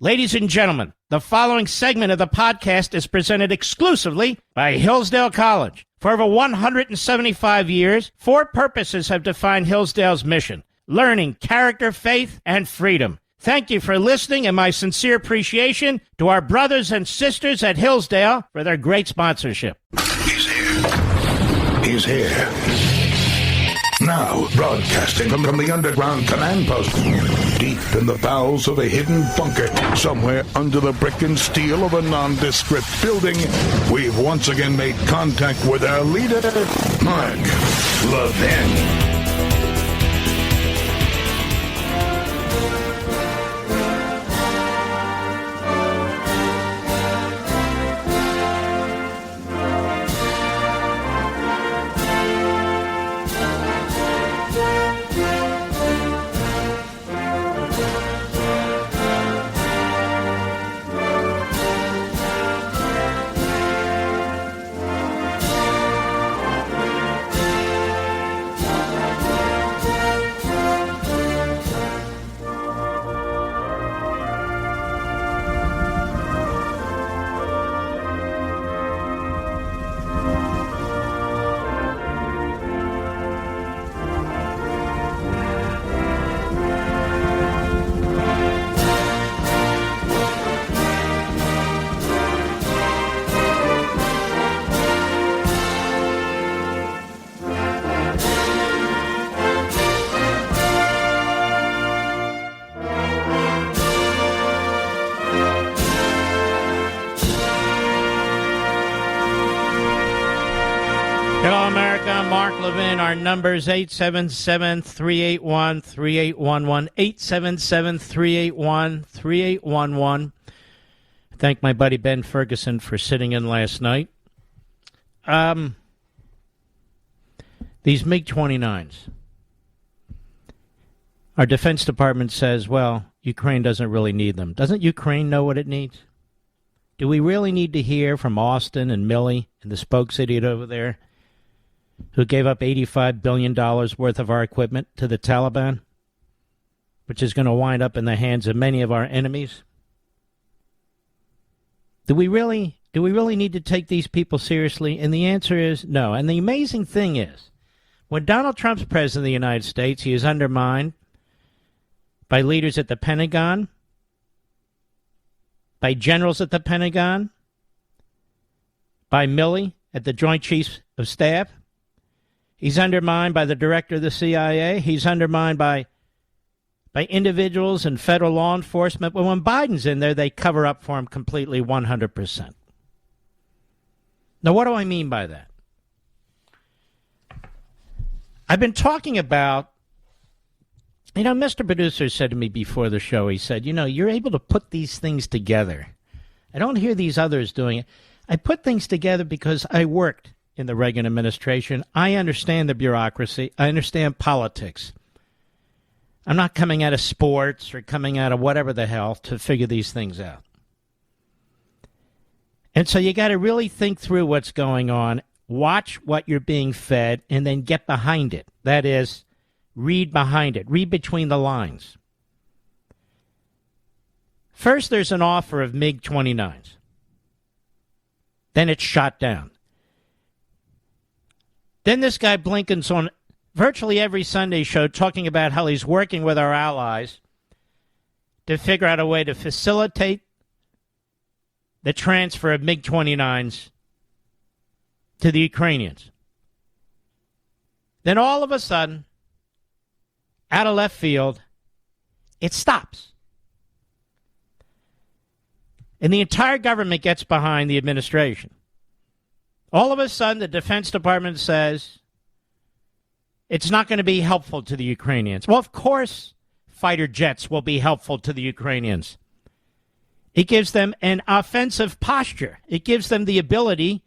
Ladies and gentlemen, the following segment of the podcast is presented exclusively by Hillsdale College. For over 175 years, four purposes have defined Hillsdale's mission: learning, character, faith, and freedom. Thank you for listening, and my sincere appreciation to our brothers and sisters at Hillsdale for their great sponsorship. He's here. He's here. Now, broadcasting from the underground command post, deep in the bowels of a hidden bunker, somewhere under the brick and steel of a nondescript building, we've once again made contact with our leader, Mark Levin. Levin, our number's 877-381-3811, 877-381-3811. Thank my buddy Ben Ferguson for sitting in last night. These MiG-29s. Our Defense Department says, well, Ukraine doesn't really need them. Doesn't Ukraine know what it needs? Do we really need to hear from Austin and Milley and the spokes idiot over there, who gave up $85 billion worth of our equipment to the Taliban, which is going to wind up in the hands of many of our enemies? Do we really need to take these people seriously? And the answer is no. And the amazing thing is, when Donald Trump's president of the United States, he is undermined by leaders at the Pentagon, by generals at the Pentagon, by Milley at the Joint Chiefs of Staff. He's undermined by the director of the CIA. He's undermined by individuals in federal law enforcement. But when Biden's in there, they cover up for him completely 100%. Now, what do I mean by that? I've been talking about, Mr. Producer said to me before the show, he said, you're able to put these things together. I don't hear these others doing it. I put things together because I worked in the Reagan administration. I understand the bureaucracy. I understand politics. I'm not coming out of sports or coming out of whatever the hell to figure these things out. And so you got to really think through what's going on, watch what you're being fed, and then get behind it. That is, read behind it. Read between the lines. First, there's an offer of MiG-29s. Then it's shot down. Then this guy Blinken's on virtually every Sunday show talking about how he's working with our allies to figure out a way to facilitate the transfer of MiG-29s to the Ukrainians. Then all of a sudden, out of left field, it stops. And the entire government gets behind the administration. All of a sudden, the Defense Department says it's not going to be helpful to the Ukrainians. Well, of course, fighter jets will be helpful to the Ukrainians. It gives them an offensive posture. It gives them the ability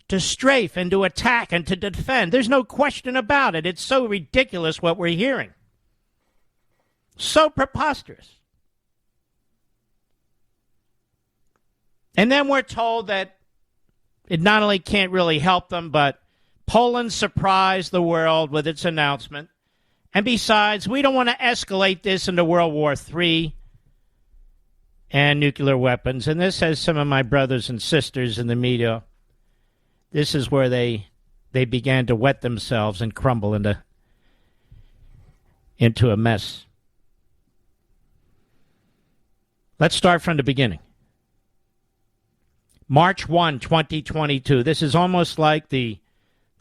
to strafe and to attack and to defend. There's no question about it. It's so ridiculous what we're hearing. So preposterous. And then we're told that it not only can't really help them, but Poland surprised the world with its announcement. And besides, we don't want to escalate this into World War III. and nuclear weapons. And this has some of my brothers and sisters in the media. This is where they began to wet themselves and crumble into a mess. Let's start from the beginning. March 1, 2022. This is almost like the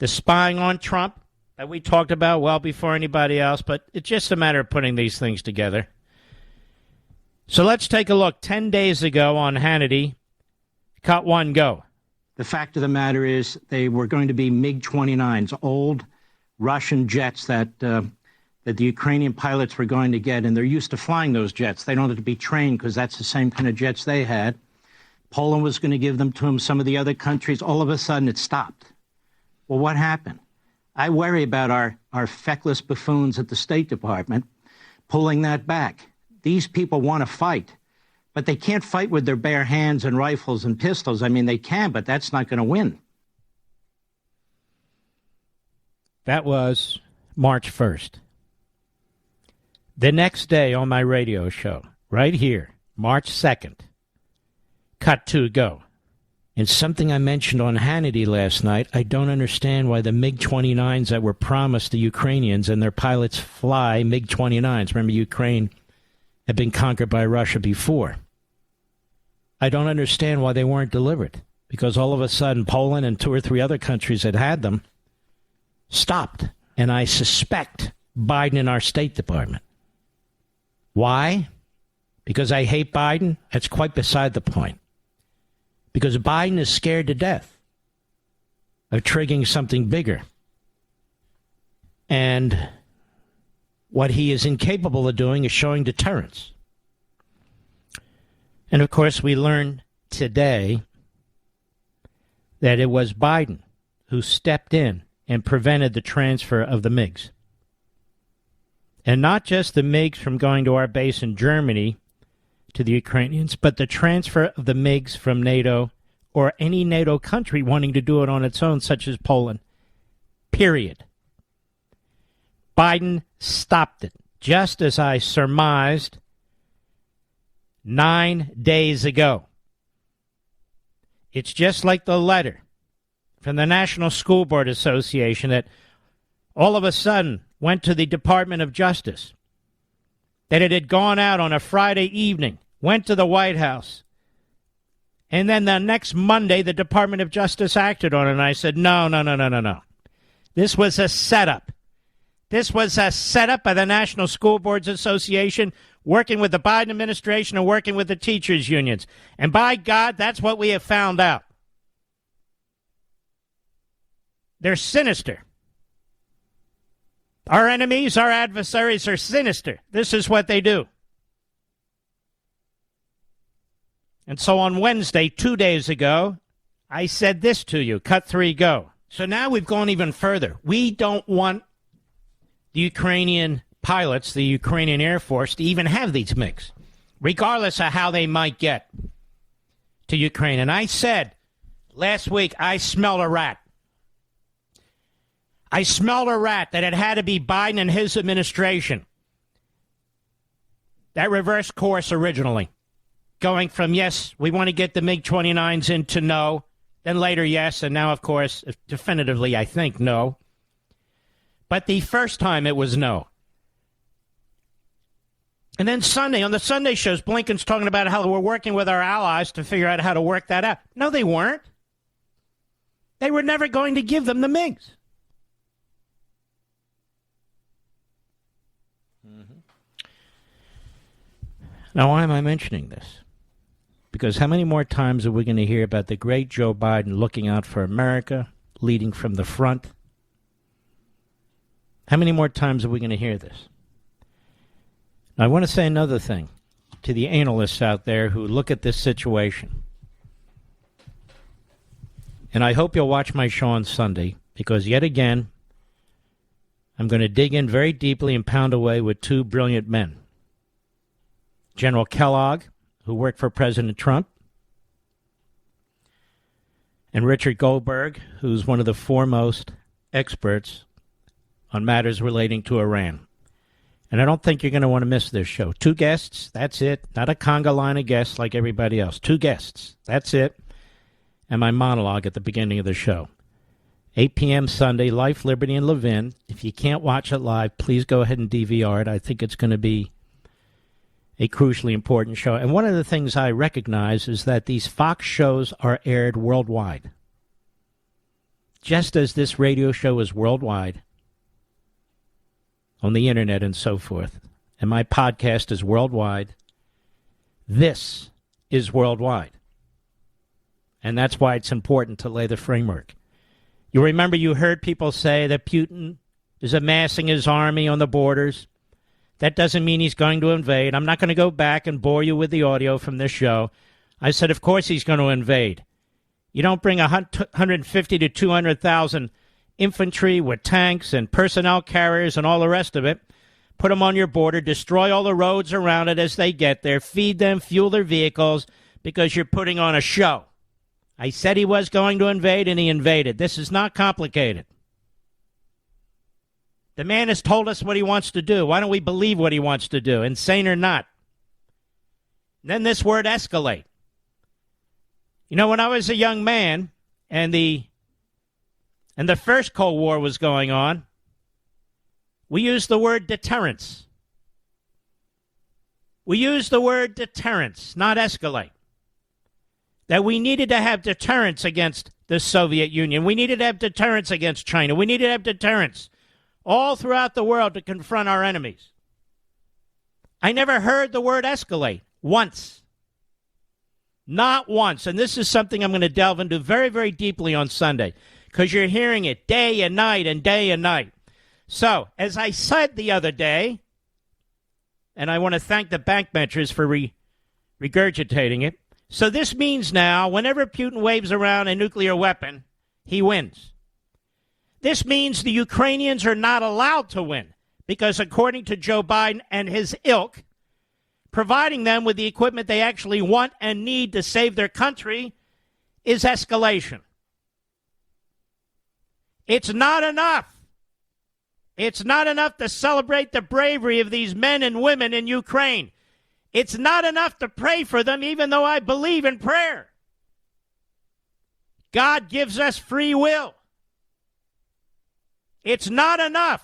spying on Trump that we talked about well before anybody else, but it's just a matter of putting these things together. So let's take a look. 10 days ago on Hannity, cut one, go. The fact of the matter is they were going to be MiG-29s, old Russian jets that the Ukrainian pilots were going to get, and they're used to flying those jets. They don't have to be trained because that's the same kind of jets they had. Poland was going to give them to them, some of the other countries. All of a sudden, it stopped. Well, what happened? I worry about our feckless buffoons at the State Department pulling that back. These people want to fight, but they can't fight with their bare hands and rifles and pistols. I mean, they can, but that's not going to win. That was March 1st. The next day on my radio show, right here, March 2nd, cut two, go. And something I mentioned on Hannity last night, I don't understand why the MiG-29s that were promised the Ukrainians and their pilots fly MiG-29s. Remember, Ukraine had been conquered by Russia before. I don't understand why they weren't delivered, because all of a sudden Poland and 2 or 3 other countries that had them stopped. And I suspect Biden and our State Department. Why? Because I hate Biden? That's quite beside the point. Because Biden is scared to death of triggering something bigger. And what he is incapable of doing is showing deterrence. And of course, we learned today that it was Biden who stepped in and prevented the transfer of the MiGs. And not just the MiGs from going to our base in Germany to the Ukrainians, but the transfer of the MiGs from NATO or any NATO country wanting to do it on its own, such as Poland. Period. Biden stopped it, just as I surmised 9 days ago. It's just like the letter from the National School Board Association that all of a sudden went to the Department of Justice, that it had gone out on a Friday evening, went to the White House, and then the next Monday the Department of Justice acted on it, and I said, no. This was a setup. This was a setup by the National School Boards Association, working with the Biden administration and working with the teachers' unions. And by God, that's what we have found out. They're sinister. Our enemies, our adversaries are sinister. This is what they do. And so on Wednesday, 2 days ago, I said this to you, cut three, go. So now we've gone even further. We don't want the Ukrainian pilots, the Ukrainian Air Force, to even have these MiGs, regardless of how they might get to Ukraine. And I said last week, I smelled a rat. I smelled a rat that it had to be Biden and his administration that reversed course originally, going from, yes, we want to get the MiG-29s into no, then later, yes, and now, of course, definitively, I think, no. But the first time it was no. And then Sunday, on the Sunday shows, Blinken's talking about how we're working with our allies to figure out how to work that out. No, they weren't. They were never going to give them the MiGs. Now, why am I mentioning this? Because how many more times are we going to hear about the great Joe Biden looking out for America, leading from the front? How many more times are we going to hear this? Now, I want to say another thing to the analysts out there who look at this situation. And I hope you'll watch my show on Sunday, because yet again, I'm going to dig in very deeply and pound away with two brilliant men. General Kellogg, who worked for President Trump, and Richard Goldberg, who's one of the foremost experts on matters relating to Iran. And I don't think you're going to want to miss this show. 2 guests, that's it. Not a conga line of guests like everybody else. 2 guests, that's it. And my monologue at the beginning of the show. 8 p.m. Sunday, Life, Liberty, and Levin. If you can't watch it live, please go ahead and DVR it. I think it's going to be a crucially important show. And one of the things I recognize is that these Fox shows are aired worldwide. Just as this radio show is worldwide on the internet and so forth, and my podcast is worldwide, this is worldwide. And that's why it's important to lay the framework. You remember you heard people say that Putin is amassing his army on the borders. That doesn't mean he's going to invade. I'm not going to go back and bore you with the audio from this show. I said, of course he's going to invade. You don't bring 150 to 200,000 infantry with tanks and personnel carriers and all the rest of it, put them on your border, destroy all the roads around it as they get there, feed them, fuel their vehicles, because you're putting on a show. I said he was going to invade, and he invaded. This is not complicated. The man has told us what he wants to do. Why don't we believe what he wants to do, insane or not? Then this word escalate. You know, when I was a young man and the first Cold War was going on, we used the word deterrence. We used the word deterrence, not escalate. That we needed to have deterrence against the Soviet Union. We needed to have deterrence against China. We needed to have deterrence all throughout the world to confront our enemies. I never heard the word escalate once. Not once. And this is something I'm going to delve into very, very deeply on Sunday, because you're hearing it day and night and day and night. So, as I said the other day, and I want to thank the backbenchers for regurgitating it, so this means now, whenever Putin waves around a nuclear weapon, he wins. This means the Ukrainians are not allowed to win, because according to Joe Biden and his ilk, providing them with the equipment they actually want and need to save their country is escalation. It's not enough. It's not enough to celebrate the bravery of these men and women in Ukraine. It's not enough to pray for them, even though I believe in prayer. God gives us free will. It's not enough.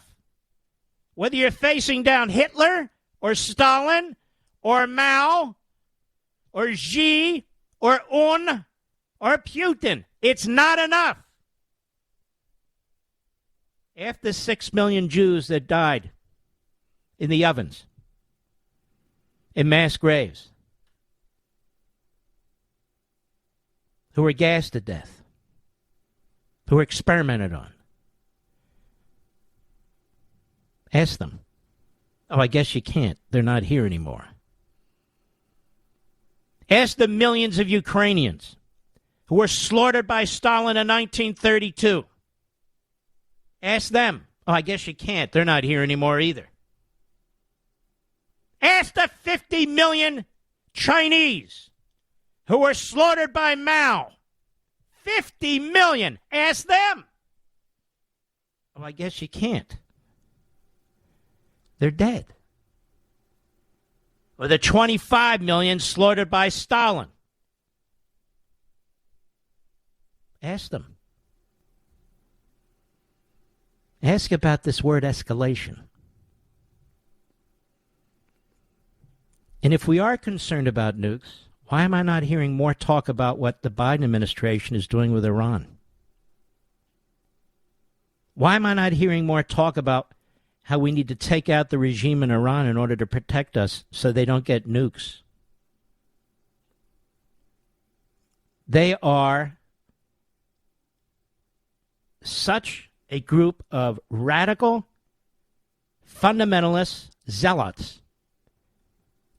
Whether you're facing down Hitler or Stalin or Mao or Xi or Un or Putin, it's not enough. After 6 million Jews that died in the ovens, in mass graves, who were gassed to death, who were experimented on, ask them. Oh, I guess you can't. They're not here anymore. Ask the millions of Ukrainians who were slaughtered by Stalin in 1932. Ask them. Oh, I guess you can't. They're not here anymore either. Ask the 50 million Chinese who were slaughtered by Mao. 50 million. Ask them. Oh, I guess you can't. They're dead. Or the 25 million slaughtered by Stalin. Ask them. Ask about this word escalation. And if we are concerned about nukes, why am I not hearing more talk about what the Biden administration is doing with Iran? Why am I not hearing more talk about how we need to take out the regime in Iran in order to protect us so they don't get nukes? They are such a group of radical, fundamentalist zealots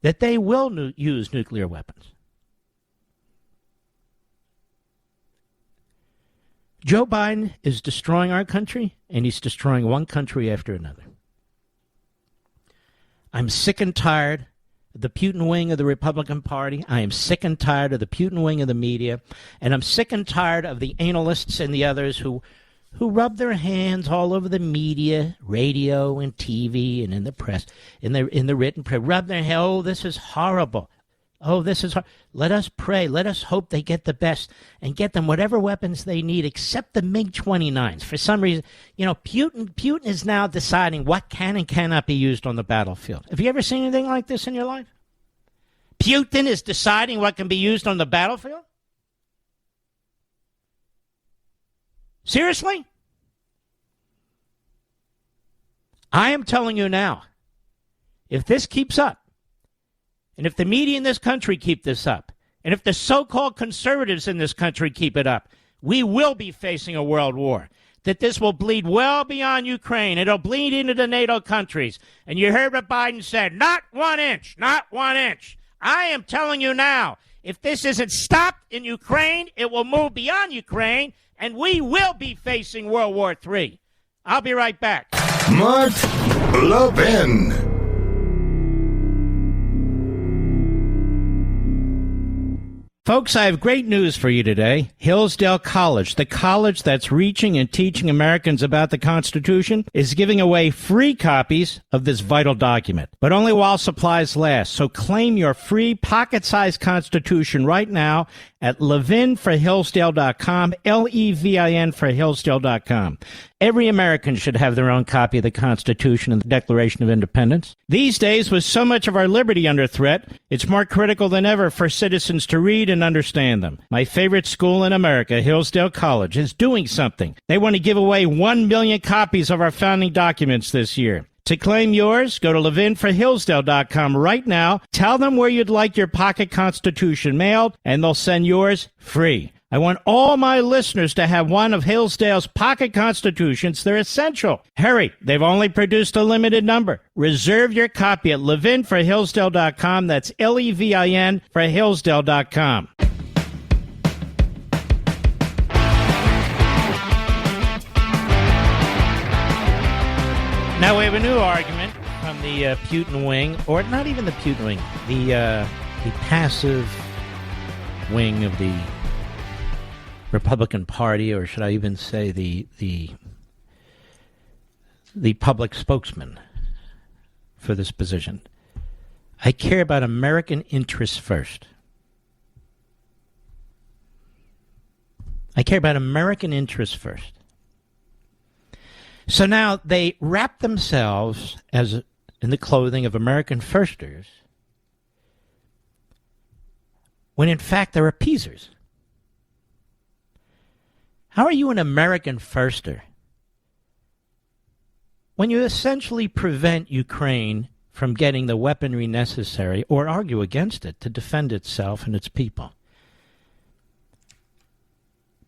that they will use nuclear weapons. Joe Biden is destroying our country, and he's destroying one country after another. I'm sick and tired of the Putin wing of the Republican Party. I am sick and tired of the Putin wing of the media. And I'm sick and tired of the analysts and the others who who rub their hands all over the media, radio and TV and in the press, in the written press, rub their hands, oh, this is horrible. Oh, this is hard. Let us pray. Let us hope they get the best and get them whatever weapons they need, except the MiG-29s. For some reason, Putin is now deciding what can and cannot be used on the battlefield. Have you ever seen anything like this in your life? Putin is deciding what can be used on the battlefield? Seriously? I am telling you now, if this keeps up, and if the media in this country keep this up, and if the so-called conservatives in this country keep it up, we will be facing a world war. That this will bleed well beyond Ukraine. It'll bleed into the NATO countries. And you heard what Biden said, not 1 inch, not 1 inch. I am telling you now, if this isn't stopped in Ukraine, it will move beyond Ukraine, and we will be facing World War III. I'll be right back. Mark Levin. Folks, I have great news for you today. Hillsdale College, the college that's reaching and teaching Americans about the Constitution, is giving away free copies of this vital document, but only while supplies last. So claim your free pocket-sized Constitution right now at levinforhillsdale.com, Levin for Hillsdale.com. Every American should have their own copy of the Constitution and the Declaration of Independence. These days, with so much of our liberty under threat, it's more critical than ever for citizens to read and understand them. My favorite school in America, Hillsdale College, is doing something. They want to give away 1 million copies of our founding documents this year. To claim yours, go to levinforhillsdale.com right now. Tell them where you'd like your pocket Constitution mailed, and they'll send yours free. I want all my listeners to have one of Hillsdale's pocket Constitutions. They're essential. Hurry, they've only produced a limited number. Reserve your copy at levinforhillsdale.com. That's Levin for Hillsdale.com. Now we have a new argument from the Putin wing, or not even the Putin wing, the passive wing of the Republican Party, or should I even say the public spokesman for this position. I care about American interests first. I care about American interests first. So now they wrap themselves in the clothing of American firsters, when in fact they're appeasers. How are you an American firster when you essentially prevent Ukraine from getting the weaponry necessary or argue against it to defend itself and its people?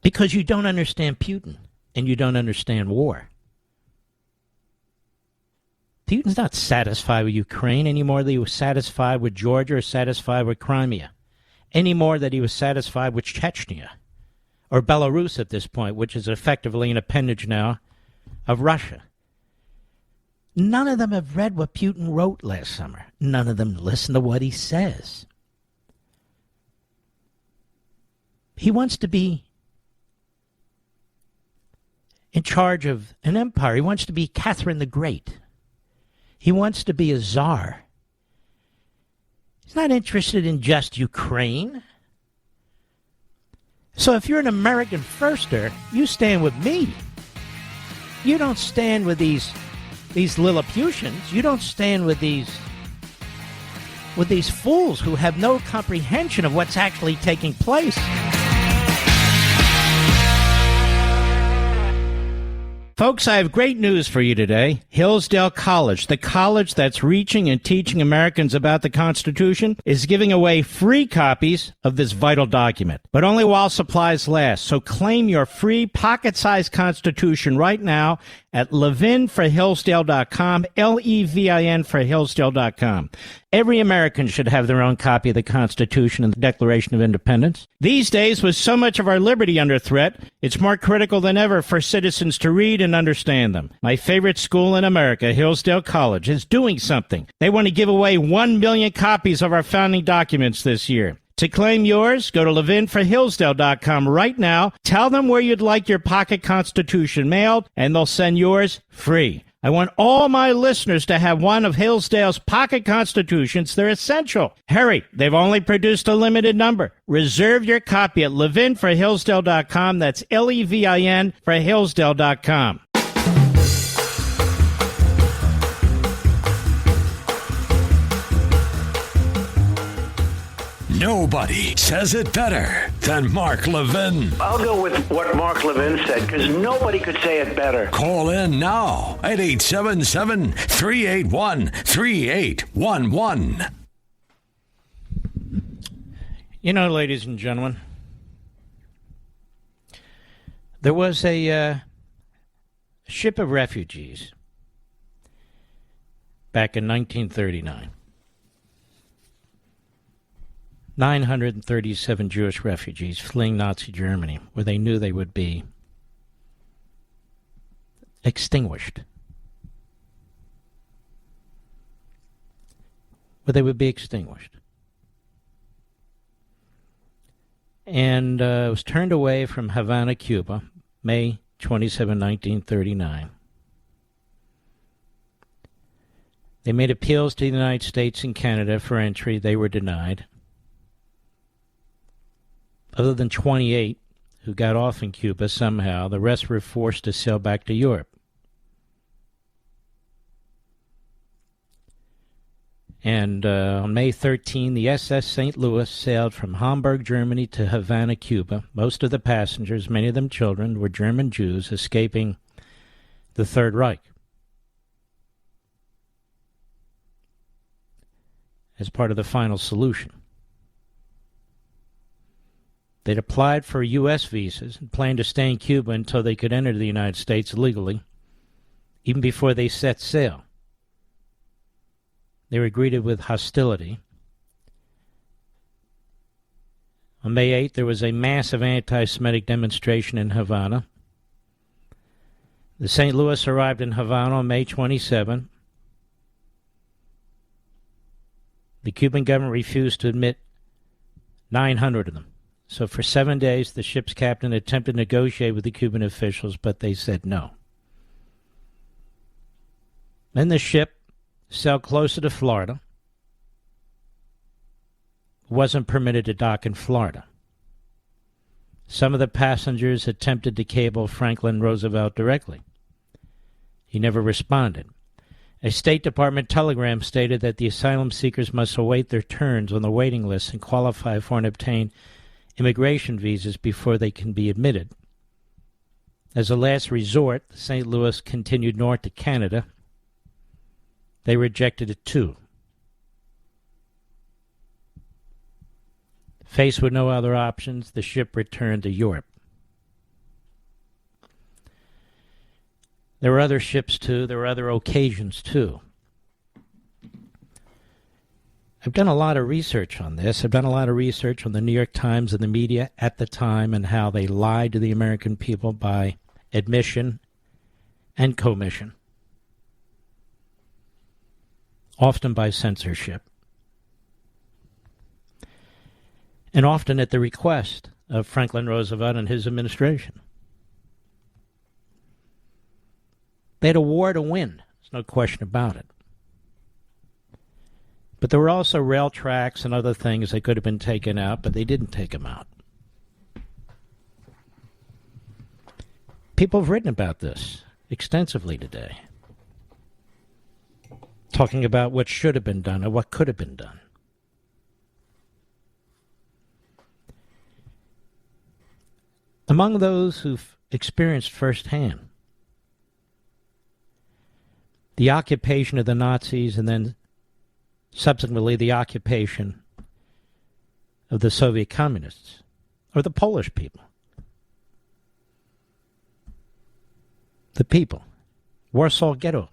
Because you don't understand Putin and you don't understand war. Putin's not satisfied with Ukraine any more than he was satisfied with Georgia or satisfied with Crimea, any more than he was satisfied with Chechnya or Belarus at this point, which is effectively an appendage now of Russia. None of them have read what Putin wrote last summer. None of them listen to what he says. He wants to be in charge of an empire. He wants to be Catherine the Great. He wants to be a czar. He's not interested in just Ukraine. So if you're an American firster, you stand with me. You don't stand with these Lilliputians. You don't stand with these fools who have no comprehension of what's actually taking place. Folks, I have great news for you today. Hillsdale College, the college that's reaching and teaching Americans about the Constitution, is giving away free copies of this vital document, but only while supplies last. So claim your free pocket-sized Constitution right now at levinforhillsdale.com, Levin for Hillsdale.com. Every American should have their own copy of the Constitution and the Declaration of Independence. These days, with so much of our liberty under threat, it's more critical than ever for citizens to read and understand them. My favorite school in America, Hillsdale College, is doing something. They want to give away 1 million copies of our founding documents this year. To claim yours, go to levinforhillsdale.com right now. Tell them where you'd like your pocket Constitution mailed, and they'll send yours free. I want all my listeners to have one of Hillsdale's pocket Constitutions. They're essential. Hurry, they've only produced a limited number. Reserve your copy at levinforhillsdale.com. That's Levin for Hillsdale.com. Nobody says it better than Mark Levin. I'll go with what Mark Levin said, because nobody could say it better. Call in now at 877-381-3811. You know, ladies and gentlemen, there was a ship of refugees back in 1939. 937 Jewish refugees fleeing Nazi Germany, where they knew they would be extinguished. And it was turned away from Havana, Cuba, May 27, 1939. They made appeals to the United States and Canada for entry. They were denied. Other than 28 who got off in Cuba somehow, the rest were forced to sail back to Europe. And on May 13, the SS St. Louis sailed from Hamburg, Germany to Havana, Cuba. Most of the passengers, many of them children, were German Jews escaping the Third Reich. As part of the final solution. They'd applied for U.S. visas and planned to stay in Cuba until they could enter the United States legally, even before they set sail. They were greeted with hostility. On May 8th, there was a massive anti-Semitic demonstration in Havana. The St. Louis arrived in Havana on May 27. The Cuban government refused to admit 900 of them. So for 7 days, the ship's captain attempted to negotiate with the Cuban officials, but they said no. Then the ship sailed closer to Florida. Wasn't permitted to dock in Florida. Some of the passengers attempted to cable Franklin Roosevelt directly. He never responded. A State Department telegram stated that the asylum seekers must await their turns on the waiting list and qualify for and obtain immigration visas before they can be admitted. As a last resort, the St. Louis continued north to Canada. They rejected it too. Faced with no other options, the ship returned to Europe. There were other ships too. There were other occasions too. I've done a lot of research on this. I've done a lot of research on the New York Times and the media at the time and how they lied to the American people by admission and commission, often by censorship, and often at the request of Franklin Roosevelt and his administration. They had a war to win. There's no question about it. But there were also rail tracks and other things that could have been taken out, but they didn't take them out. People have written about this extensively today, talking about what should have been done or what could have been done. Among those who've experienced firsthand the occupation of the Nazis and then subsequently the occupation of the Soviet communists or the Polish people. The people. Warsaw Ghetto.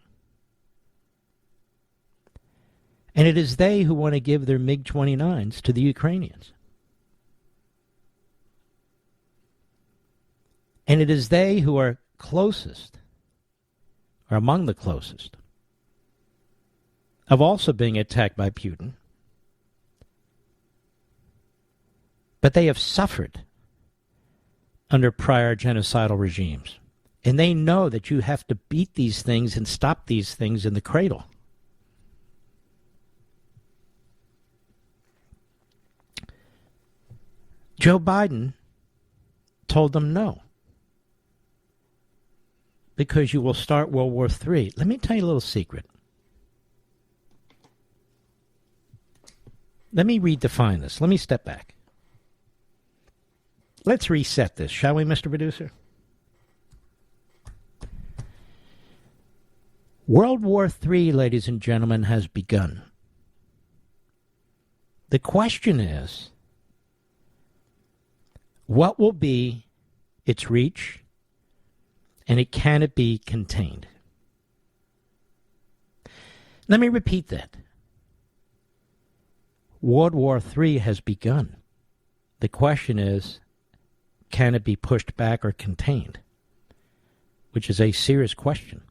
And it is they who want to give their MiG-29s to the Ukrainians. And it is they who are closest, or among the closest, of also being attacked by Putin But they have suffered under prior genocidal regimes. And they know that you have to beat these things and stop these things in the cradle. Joe Biden told them no, because you will start World War III. Let me tell you a little secret. Let me redefine this. Let me step back. Let's reset this, shall we, Mr. Producer? World War III, ladies and gentlemen, has begun. The question is, what will be its reach, and can it be contained? Let me repeat that. World War III has begun. The question is, can it be pushed back or contained? Which is a serious question.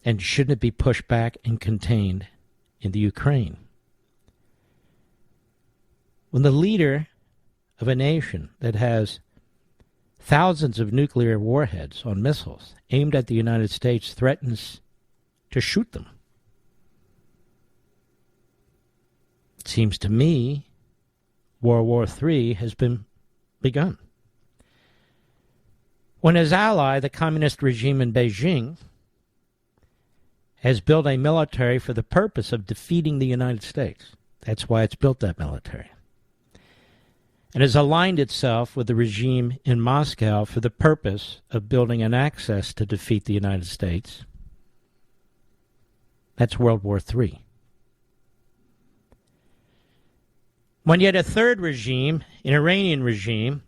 And shouldn't it be pushed back and contained in the Ukraine? When the leader of a nation that has thousands of nuclear warheads on missiles aimed at the United States threatens to shoot them, it seems to me World War III has been begun. When his ally, the communist regime in Beijing, has built a military for the purpose of defeating the United States. That's why it's built that military. And has aligned itself with the regime in Moscow for the purpose of building an axis to defeat the United States. That's World War III. When yet a third regime, an Iranian regime,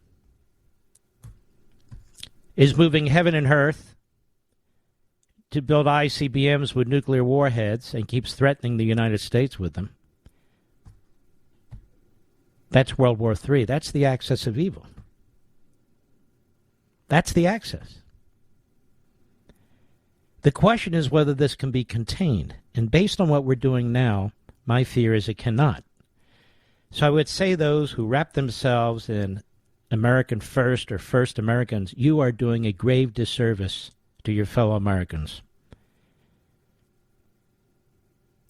is moving heaven and earth to build ICBMs with nuclear warheads and keeps threatening the United States with them, that's World War III. That's the axis of evil. That's the axis. The question is whether this can be contained. And based on what we're doing now, my fear is it cannot. So I would say those who wrap themselves in American First or First Americans, you are doing a grave disservice to your fellow Americans.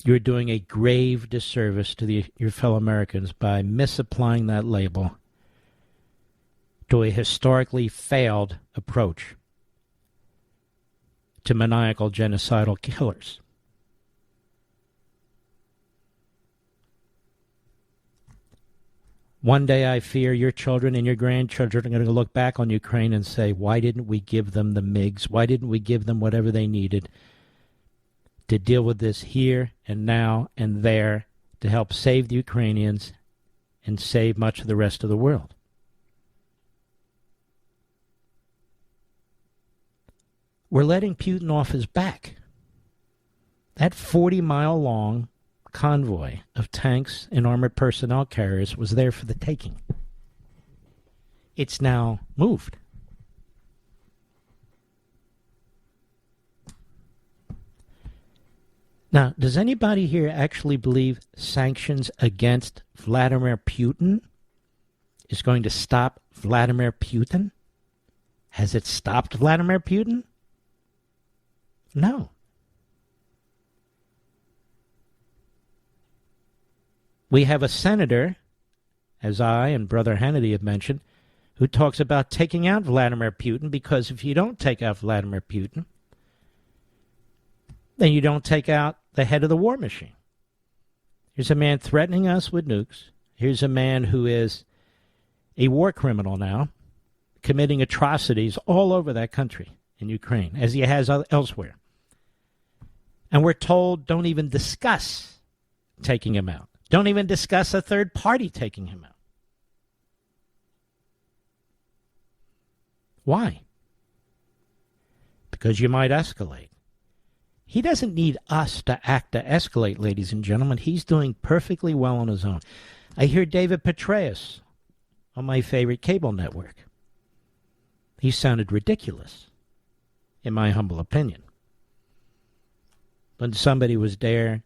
You're doing a grave disservice to your fellow Americans by misapplying that label to a historically failed approach to maniacal genocidal killers. One day I fear your children and your grandchildren are going to look back on Ukraine and say, why didn't we give them the MiGs? Why didn't we give them whatever they needed to deal with this here and now and there to help save the Ukrainians and save much of the rest of the world? We're letting Putin off his back. That 40-mile-long convoy of tanks and armored personnel carriers was there for the taking. It's now moved. Now, does anybody here actually believe sanctions against Vladimir Putin is going to stop Vladimir Putin? Has it stopped Vladimir Putin? No. We have a senator, as I and Brother Hannity have mentioned, who talks about taking out Vladimir Putin, because if you don't take out Vladimir Putin, then you don't take out the head of the war machine. Here's a man threatening us with nukes. Here's a man who is a war criminal now, committing atrocities all over that country in Ukraine, as he has elsewhere. And we're told don't even discuss taking him out. Don't even discuss a third party taking him out. Why? Because you might escalate. He doesn't need us to act to escalate, ladies and gentlemen. He's doing perfectly well on his own. I hear David Petraeus on my favorite cable network. He sounded ridiculous, in my humble opinion, when somebody was there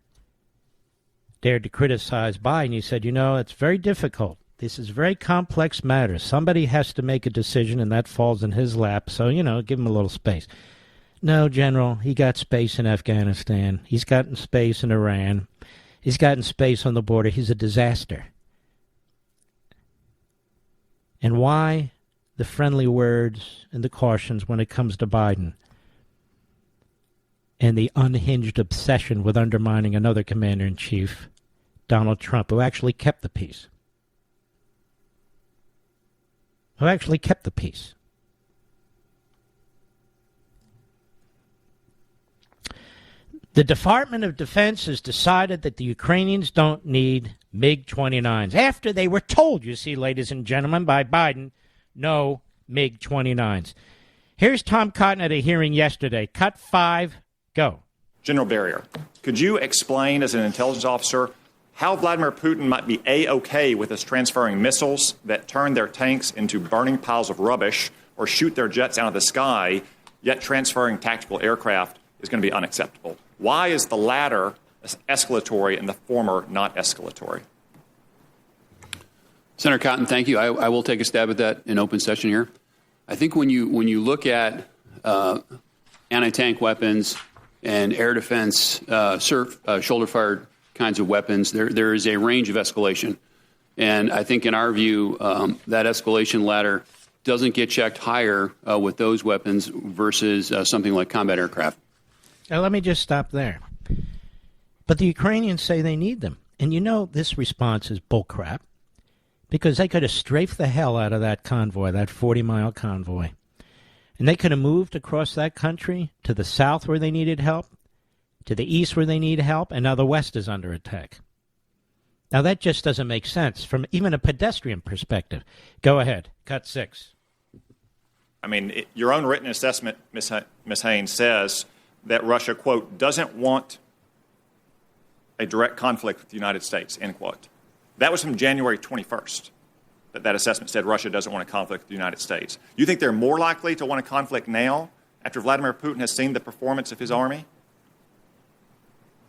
dared to criticize Biden. He said, it's very difficult. This is a very complex matter. Somebody has to make a decision, and that falls in his lap. So, give him a little space. No, General, he got space in Afghanistan. He's gotten space in Iran. He's gotten space on the border. He's a disaster. And why the friendly words and the cautions when it comes to Biden and the unhinged obsession with undermining another commander-in-chief, Donald Trump, who actually kept the peace? The Department of Defense has decided that the Ukrainians don't need MiG-29s. After they were told, you see, ladies and gentlemen, by Biden, no MiG-29s. Here's Tom Cotton at a hearing yesterday. Cut 5, go. General Barrier, could you explain as an intelligence officer how Vladimir Putin might be A-OK with us transferring missiles that turn their tanks into burning piles of rubbish or shoot their jets out of the sky, yet transferring tactical aircraft is going to be unacceptable? Why is the latter escalatory and the former not escalatory? Senator Cotton, thank you. I will take a stab at that in open session here. I think when you look at anti-tank weapons and air defense, shoulder-fired kinds of weapons, there is a range of escalation. And I think in our view, that escalation ladder doesn't get checked higher with those weapons versus something like combat aircraft. Now, let me just stop there. But the Ukrainians say they need them. And this response is bullcrap, because they could have strafed the hell out of that convoy, that 40-mile convoy. And they could have moved across that country to the south where they needed help, to the east where they need help, and now the west is under attack. Now, that just doesn't make sense from even a pedestrian perspective. Go ahead. Cut 6. I mean, your own written assessment, Ms. Haynes, says that Russia, quote, doesn't want a direct conflict with the United States, end quote. That was from January 21st, that assessment said Russia doesn't want a conflict with the United States. You think they're more likely to want a conflict now after Vladimir Putin has seen the performance of his army?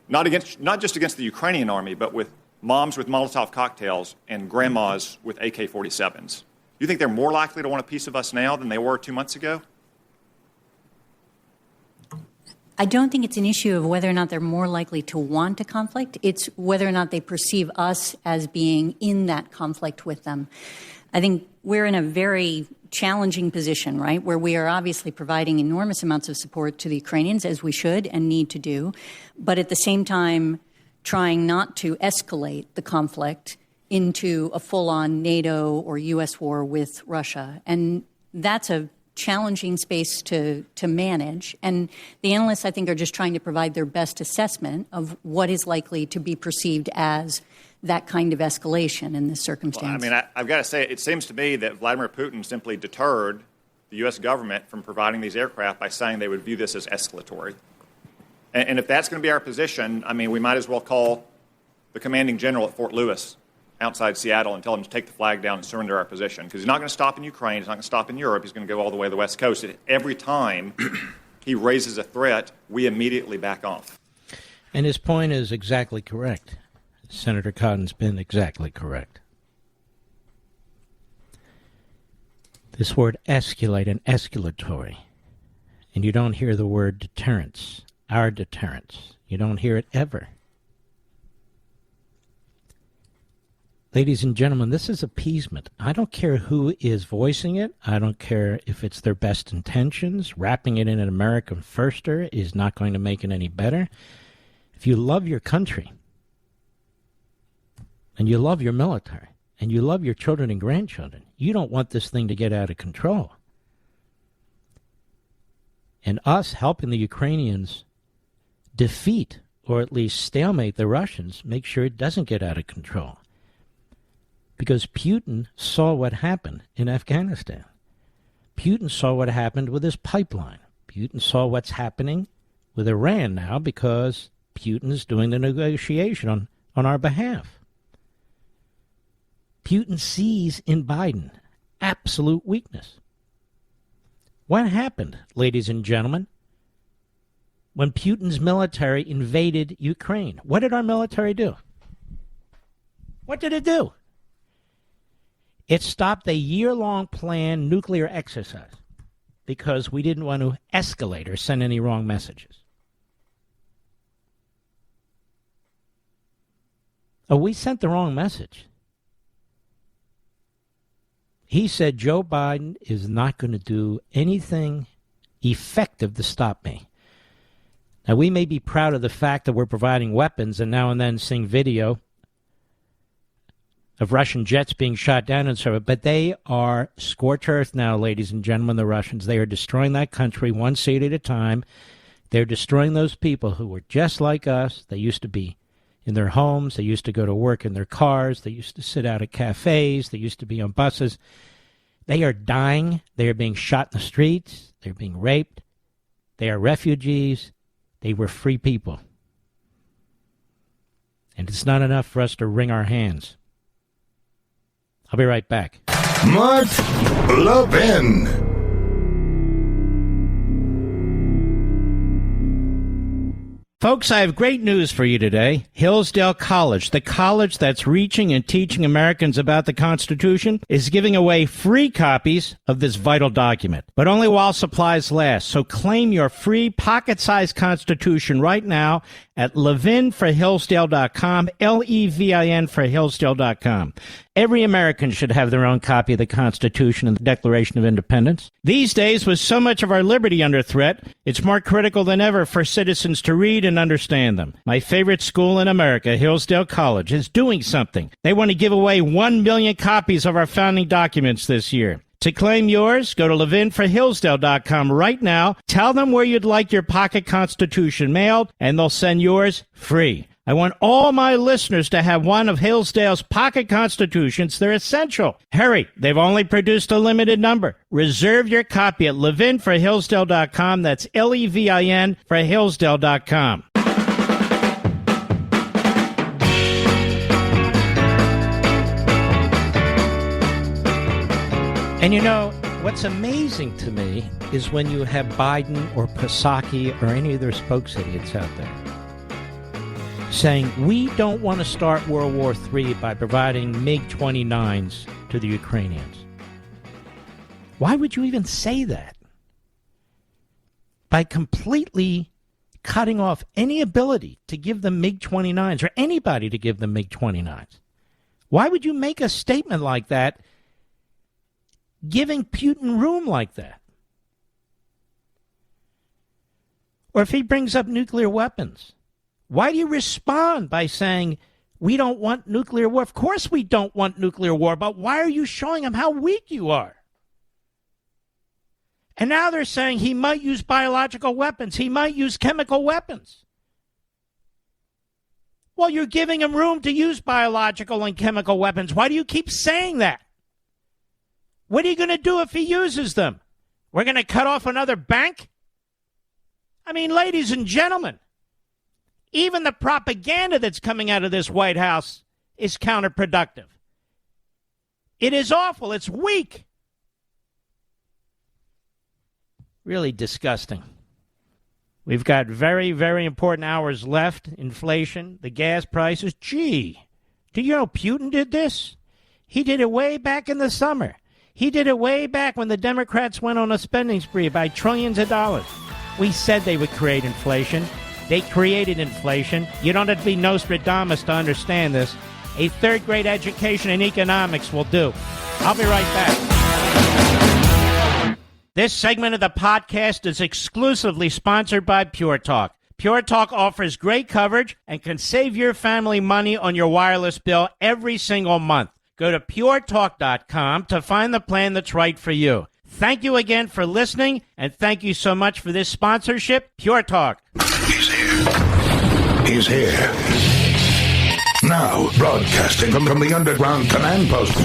Not just against the Ukrainian army, but with moms with Molotov cocktails and grandmas with AK-47s. You think they're more likely to want a piece of us now than they were 2 months ago? I don't think it's an issue of whether or not they're more likely to want a conflict. It's whether or not they perceive us as being in that conflict with them. I think we're in a very challenging position, right, where we are obviously providing enormous amounts of support to the Ukrainians, as we should and need to do, but at the same time trying not to escalate the conflict into a full-on NATO or U.S. war with Russia. And that's a challenging space to manage. And the analysts, I think, are just trying to provide their best assessment of what is likely to be perceived as that kind of escalation in this circumstance. Well, I mean, I've got to say, it seems to me that Vladimir Putin simply deterred the U.S. government from providing these aircraft by saying they would view this as escalatory. And if that's going to be our position, I mean, we might as well call the commanding general at Fort Lewis outside Seattle and tell him to take the flag down and surrender our position. Because he's not going to stop in Ukraine. He's not going to stop in Europe. He's going to go all the way to the West Coast. And every time he raises a threat, we immediately back off. And his point is exactly correct. Senator Cotton's been exactly correct. This word escalate and escalatory. And you don't hear the word deterrence, our deterrence. You don't hear it ever. Ladies and gentlemen, this is appeasement. I don't care who is voicing it. I don't care if it's their best intentions. Wrapping it in an American firster is not going to make it any better. If you love your country, and you love your military, and you love your children and grandchildren, you don't want this thing to get out of control. And us helping the Ukrainians defeat, or at least stalemate the Russians, make sure it doesn't get out of control. Because Putin saw what happened in Afghanistan. Putin saw what happened with his pipeline. Putin saw what's happening with Iran now because Putin's doing the negotiation on our behalf. Putin sees in Biden absolute weakness. What happened, ladies and gentlemen, when Putin's military invaded Ukraine? What did our military do? What did it do? It stopped a year-long planned nuclear exercise because we didn't want to escalate or send any wrong messages. Oh, we sent the wrong message. He said Joe Biden is not going to do anything effective to stop me. Now, we may be proud of the fact that we're providing weapons and now and then seeing video of Russian jets being shot down and so on, but they are scorched earth now, ladies and gentlemen, the Russians. They are destroying that country one seat at a time. They're destroying those people who were just like us. They used to be in their homes. They used to go to work in their cars. They used to sit out at cafes. They used to be on buses. They are dying. They are being shot in the streets. They're being raped. They are refugees. They were free people. And it's not enough for us to wring our hands. I'll be right back. Mark Levin. Folks, I have great news for you today. Hillsdale College, the college that's reaching and teaching Americans about the Constitution, is giving away free copies of this vital document, but only while supplies last. So claim your free pocket-sized Constitution right now at levinforhillsdale.com, Levin for Hillsdale.com. Every American should have their own copy of the Constitution and the Declaration of Independence. These days, with so much of our liberty under threat, it's more critical than ever for citizens to read and understand them. My favorite school in America, Hillsdale College, is doing something. They want to give away 1 million copies of our founding documents this year. To claim yours, go to levinforhillsdale.com right now. Tell them where you'd like your pocket Constitution mailed, and they'll send yours free. I want all my listeners to have one of Hillsdale's pocket Constitutions. They're essential. Hurry, they've only produced a limited number. Reserve your copy at levinforhillsdale.com. That's Levin for Hillsdale.com. And you know, what's amazing to me is when you have Biden or Psaki or any of their spokes-idiots out there saying, we don't want to start World War III by providing MiG-29s to the Ukrainians. Why would you even say that? By completely cutting off any ability to give them MiG-29s or anybody to give them MiG-29s. Why would you make a statement like that, giving Putin room like that? Or if he brings up nuclear weapons, why do you respond by saying, we don't want nuclear war? Of course we don't want nuclear war, but why are you showing him how weak you are? And now they're saying he might use biological weapons. He might use chemical weapons. Well, you're giving him room to use biological and chemical weapons. Why do you keep saying that? What are you going to do if he uses them? We're going to cut off another bank? I mean, ladies and gentlemen, even the propaganda that's coming out of this White House is counterproductive. It is awful. It's weak. Really disgusting. We've got very, very important hours left. Inflation, the gas prices. Gee, do you know Putin did this? He did it way back in the summer. He did it way back when the Democrats went on a spending spree by trillions of dollars. We said they would create inflation. They created inflation. You don't have to be Nostradamus to understand this. A third-grade education in economics will do. I'll be right back. This segment of the podcast is exclusively sponsored by Pure Talk. Pure Talk offers great coverage and can save your family money on your wireless bill every single month. Go to puretalk.com to find the plan that's right for you. Thank you again for listening, and thank you so much for this sponsorship, Pure Talk. He's here. He's here. Now, broadcasting from the underground command post,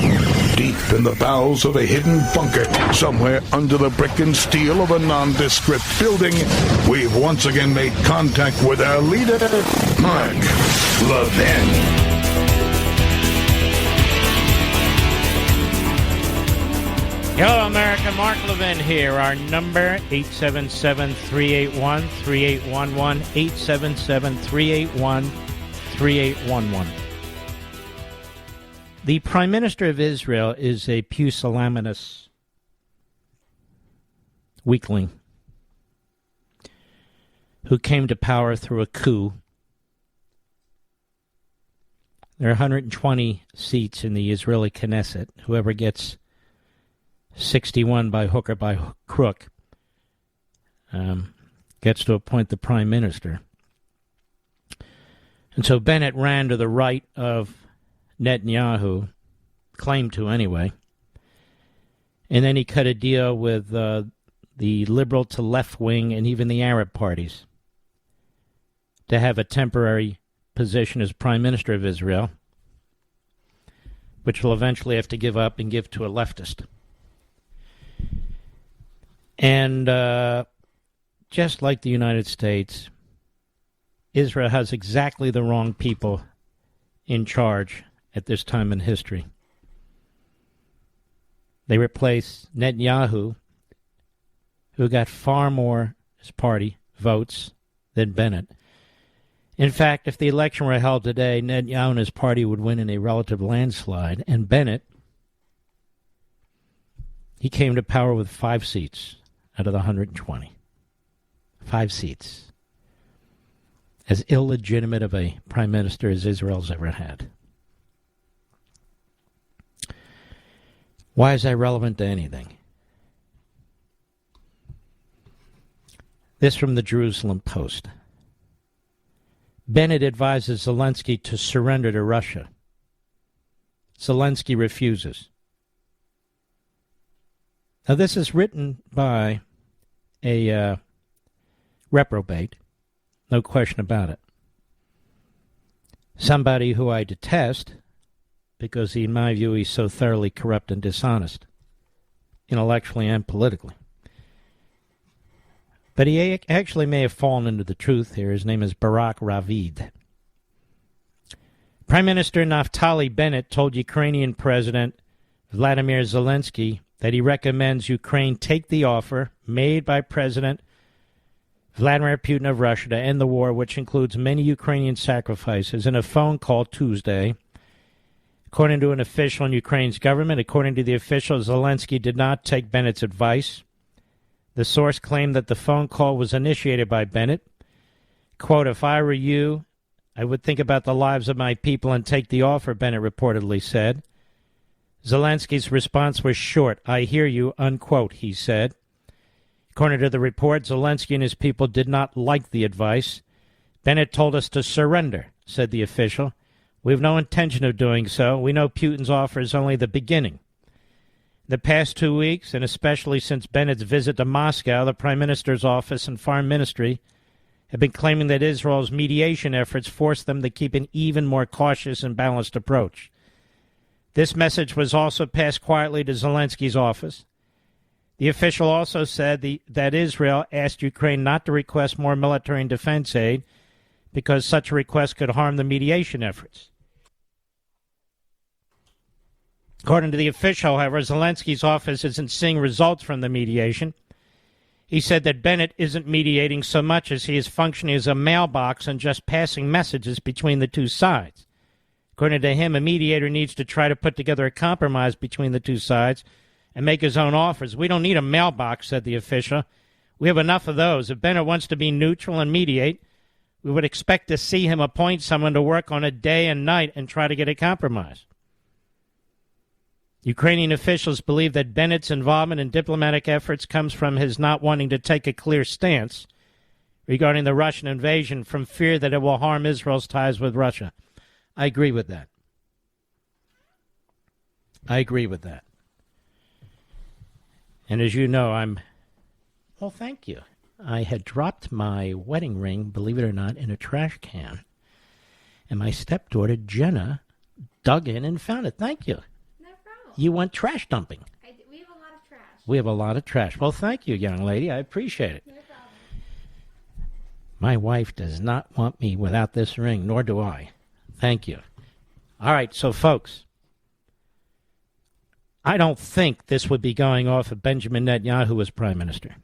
deep in the bowels of a hidden bunker, somewhere under the brick and steel of a nondescript building, we've once again made contact with our leader, Mark Levin. Hello, America. Mark Levin here. Our number, 877-381-3811, 877-381-3811. The Prime Minister of Israel is a pusillanimous weakling who came to power through a coup. There are 120 seats in the Israeli Knesset. Whoever gets 61 by hook or by crook gets to appoint the Prime Minister. And so Bennett ran to the right of Netanyahu, claimed to anyway, and then he cut a deal with the liberal to left wing and even the Arab parties to have a temporary position as Prime Minister of Israel, which will eventually have to give up and give to a leftist. And just like the United States, Israel has exactly the wrong people in charge at this time in history. They replace Netanyahu, who got far more, his party, votes than Bennett. In fact, if the election were held today, Netanyahu and his party would win in a relative landslide. And Bennett, he came to power with 5 seats out of the 120. 5 seats. As illegitimate of a prime minister as Israel's ever had. Why is that relevant to anything? This from the Jerusalem Post. Bennett advises Zelensky to surrender to Russia. Zelensky refuses. Now, this is written by a reprobate, no question about it. Somebody who I detest, because in my view he's so thoroughly corrupt and dishonest, intellectually and politically. But he actually may have fallen into the truth here. His name is Barak Ravid. Prime Minister Naftali Bennett told Ukrainian President Vladimir Zelensky that he recommends Ukraine take the offer made by President Vladimir Putin of Russia to end the war, which includes many Ukrainian sacrifices, in a phone call Tuesday. According to an official in Ukraine's government, according to the official, Zelensky did not take Bennett's advice. The source claimed that the phone call was initiated by Bennett. Quote, "If I were you, I would think about the lives of my people and take the offer," Bennett reportedly said. Zelensky's response was short. "I hear you," unquote, he said. According to the report, Zelensky and his people did not like the advice. Bennett told us to surrender, said the official. We have no intention of doing so. We know Putin's offer is only the beginning. The past 2 weeks, and especially since Bennett's visit to Moscow, the Prime Minister's office and Foreign Ministry have been claiming that Israel's mediation efforts forced them to keep an even more cautious and balanced approach. This message was also passed quietly to Zelensky's office. The official also said that Israel asked Ukraine not to request more military and defense aid because such a request could harm the mediation efforts. According to the official, however, Zelensky's office isn't seeing results from the mediation. He said that Bennett isn't mediating so much as he is functioning as a mailbox and just passing messages between the two sides. According to him, a mediator needs to try to put together a compromise between the two sides and make his own offers. We don't need a mailbox, said the official. We have enough of those. If Bennett wants to be neutral and mediate, we would expect to see him appoint someone to work on it day and night and try to get a compromise. Ukrainian officials believe that Bennett's involvement in diplomatic efforts comes from his not wanting to take a clear stance regarding the Russian invasion from fear that it will harm Israel's ties with Russia. I agree with that. I agree with that. And as you know, well, thank you. I had dropped my wedding ring, believe it or not, in a trash can. And my stepdaughter, Jenna, dug in and found it. Thank you. No problem. You went trash dumping. We have a lot of trash. We have a lot of trash. Well, thank you, young lady. I appreciate it. No problem. My wife does not want me without this ring, nor do I. Thank you. All right, so folks, I don't think this would be going off if Benjamin Netanyahu was prime minister.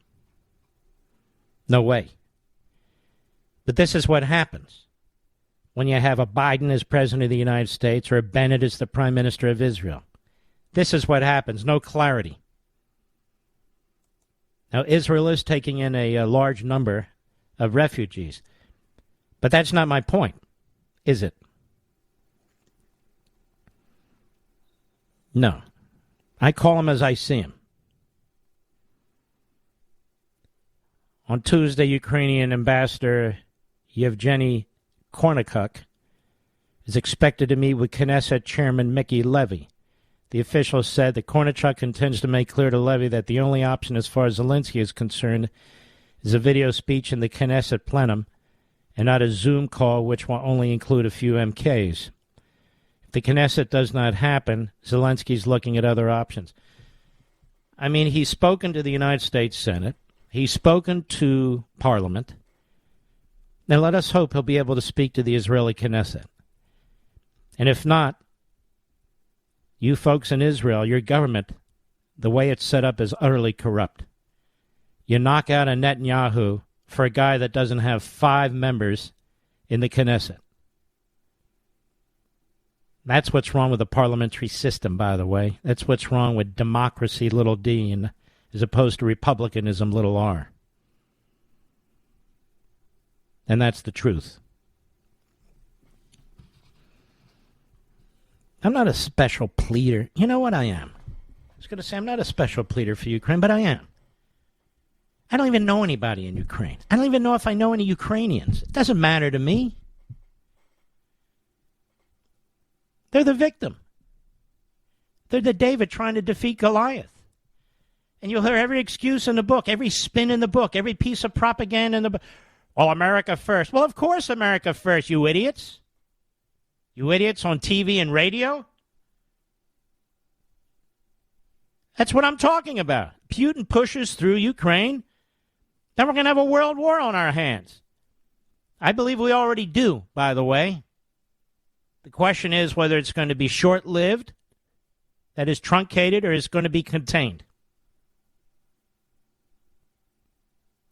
No way. But this is what happens when you have a Biden as president of the United States or a Bennett as the prime minister of Israel. This is what happens. No clarity. Now, Israel is taking in a large number of refugees. But that's not my point, is it? No. I call them as I see them. On Tuesday, Ukrainian ambassador Yevgeny Kornikuk is expected to meet with Knesset Chairman Mickey Levy. The official said that Kornichuk intends to make clear to Levy that the only option as far as Zelensky is concerned is a video speech in the Knesset plenum and not a Zoom call which will only include a few MKs. If the Knesset does not happen, Zelensky's looking at other options. I mean, he's spoken to the United States Senate. He's spoken to Parliament. Now let us hope he'll be able to speak to the Israeli Knesset. And if not, you folks in Israel, your government, the way it's set up is utterly corrupt. You knock out a Netanyahu for a guy that doesn't have 5 members in the Knesset. That's what's wrong with the parliamentary system, by the way. That's what's wrong with democracy, little d, as opposed to republicanism, little r. And that's the truth. I'm not a special pleader. You know what I am? I was going to say I'm not a special pleader for Ukraine, but I am. I don't even know anybody in Ukraine. I don't even know if I know any Ukrainians. It doesn't matter to me. They're the victim. They're the David trying to defeat Goliath. And you'll hear every excuse in the book, every spin in the book, every piece of propaganda in the book. Oh, America first. Well, of course America first, you idiots. You idiots on TV and radio? That's what I'm talking about. Putin pushes through Ukraine, then we're going to have a world war on our hands. I believe we already do, by the way. The question is whether it's going to be short-lived, that is truncated, or is going to be contained.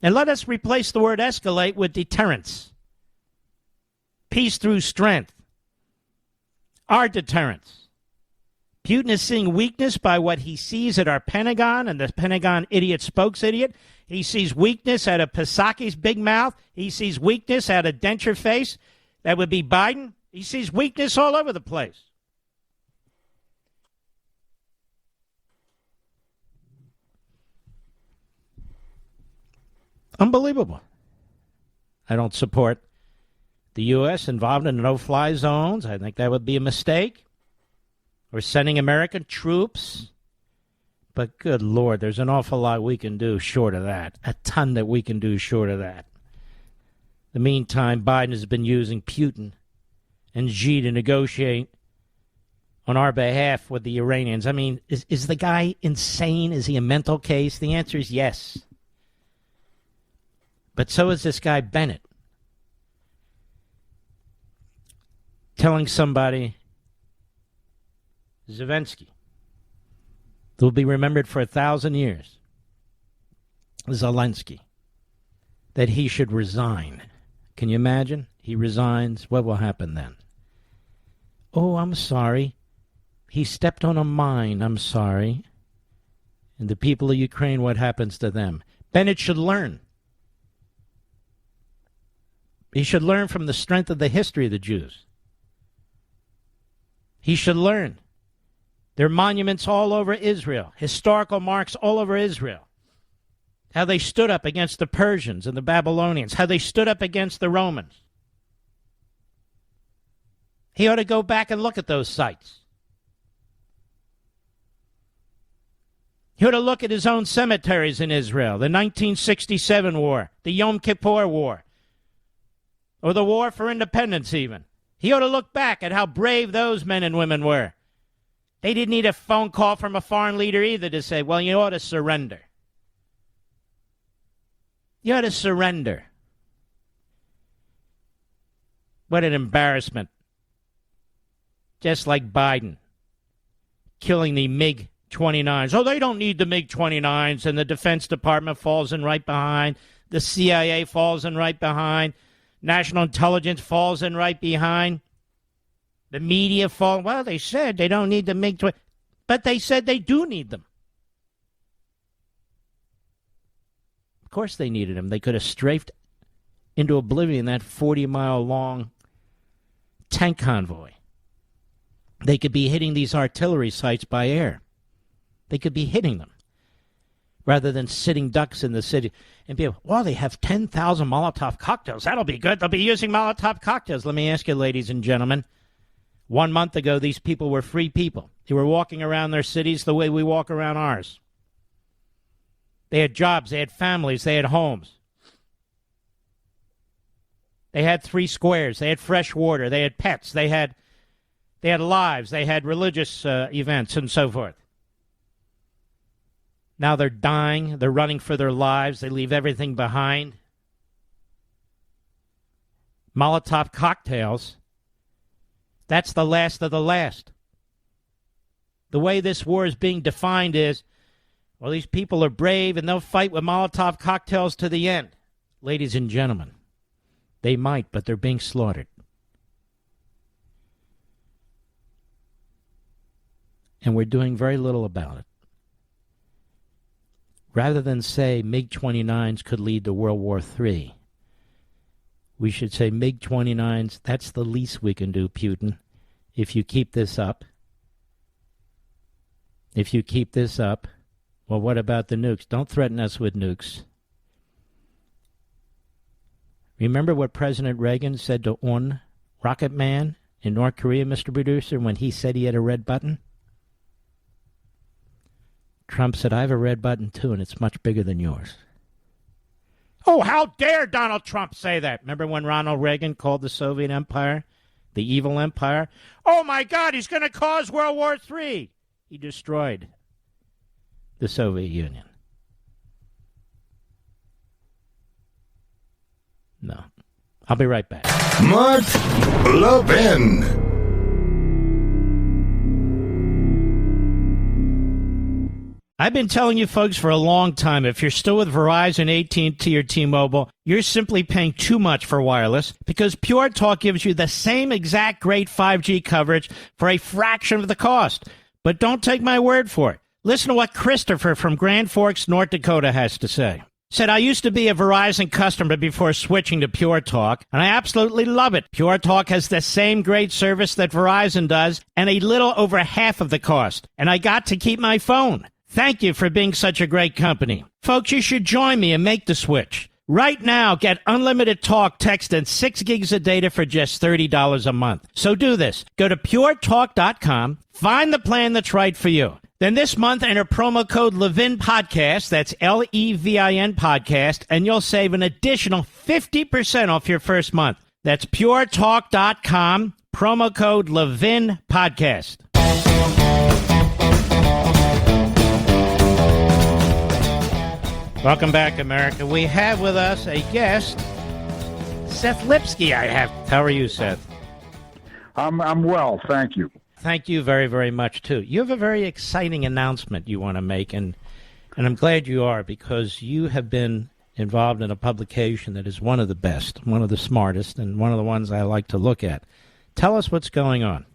And let us replace the word escalate with deterrence. Peace through strength. Our deterrence. Putin is seeing weakness by what he sees at our Pentagon and the Pentagon idiot spokes idiot. He sees weakness out of Psaki's big mouth. He sees weakness out of denture face. That would be Biden. He sees weakness all over the place. Unbelievable. I don't support the U.S. involved in no-fly zones. I think that would be a mistake. Or sending American troops. But good Lord, there's an awful lot we can do short of that. A ton that we can do short of that. In the meantime, Biden has been using Putin and Xi to negotiate on our behalf with the Iranians. I mean, is the guy insane? Is he a mental case? The answer is yes. But so is this guy Bennett. Telling somebody, Zelensky, who will be remembered for 1,000 years, Zelensky, that he should resign. Can you imagine? He resigns. What will happen then? Oh, I'm sorry. He stepped on a mine. I'm sorry. And the people of Ukraine, what happens to them? Bennett should learn. He should learn from the strength of the history of the Jews. He should learn. There are monuments all over Israel, historical marks all over Israel. How they stood up against the Persians and the Babylonians, how they stood up against the Romans. He ought to go back and look at those sites. He ought to look at his own cemeteries in Israel, the 1967 war, the Yom Kippur War, or the War for Independence even. He ought to look back at how brave those men and women were. They didn't need a phone call from a foreign leader either to say, well, you ought to surrender. You ought to surrender. What an embarrassment. Just like Biden killing the MiG-29s. Oh, they don't need the MiG-29s, and the Defense Department falls in right behind. The CIA falls in right behind. National intelligence falls in right behind. The media fall. Well, they said they don't need the MiG-20, but they said they do need them. Of course they needed them. They could have strafed into oblivion that 40-mile-long tank convoy. They could be hitting these artillery sites by air. They could be hitting them rather than sitting ducks in the city and be, well, they have 10,000 Molotov cocktails. That'll be good. They'll be using Molotov cocktails. Let me ask you, ladies and gentlemen, 1 month ago, these people were free people. They were walking around their cities the way we walk around ours. They had jobs. They had families. They had homes. They had 3 squares. They had fresh water. They had pets. They had lives. They had religious events and so forth. Now they're dying. They're running for their lives. They leave everything behind. Molotov cocktails. That's the last of the last. The way this war is being defined is, well, these people are brave and they'll fight with Molotov cocktails to the end. Ladies and gentlemen, they might, but they're being slaughtered. And we're doing very little about it. Rather than say MiG-29s could lead to World War III, we should say MiG-29s, that's the least we can do, Putin. If you keep this up, well, what about the nukes? Don't threaten us with nukes. Remember what President Reagan said to Un, Rocket Man, in North Korea, Mr. Producer, when he said he had a red button? Trump said, I have a red button too, and it's much bigger than yours. Oh, how dare Donald Trump say that? Remember when Ronald Reagan called the Soviet Empire the evil empire? Oh, my God, he's going to cause World War III. He destroyed the Soviet Union. No. I'll be right back. Mark Levin. I've been telling you folks for a long time, if you're still with Verizon, AT&T, or T-Mobile, you're simply paying too much for wireless because Pure Talk gives you the same exact great 5G coverage for a fraction of the cost. But don't take my word for it. Listen to what Christopher from Grand Forks, North Dakota has to say. Said, I used to be a Verizon customer before switching to Pure Talk, and I absolutely love it. Pure Talk has the same great service that Verizon does and a little over half of the cost. And I got to keep my phone. Thank you for being such a great company. Folks, you should join me and make the switch. Right now, get unlimited talk, text, and 6 gigs of data for just $30 a month. So do this. Go to puretalk.com, find the plan that's right for you. Then this month, enter promo code Levin Podcast, that's Levin Podcast, and you'll save an additional 50% off your first month. That's puretalk.com, promo code Levin Podcast. Welcome back, America. We have with us a guest, Seth Lipsky. How are you, Seth? I'm well, thank you. Thank you very, very much, too. You have a very exciting announcement you want to make, and I'm glad you are, because you have been involved in a publication that is one of the best, one of the smartest, and one of the ones I like to look at. Tell us what's going on.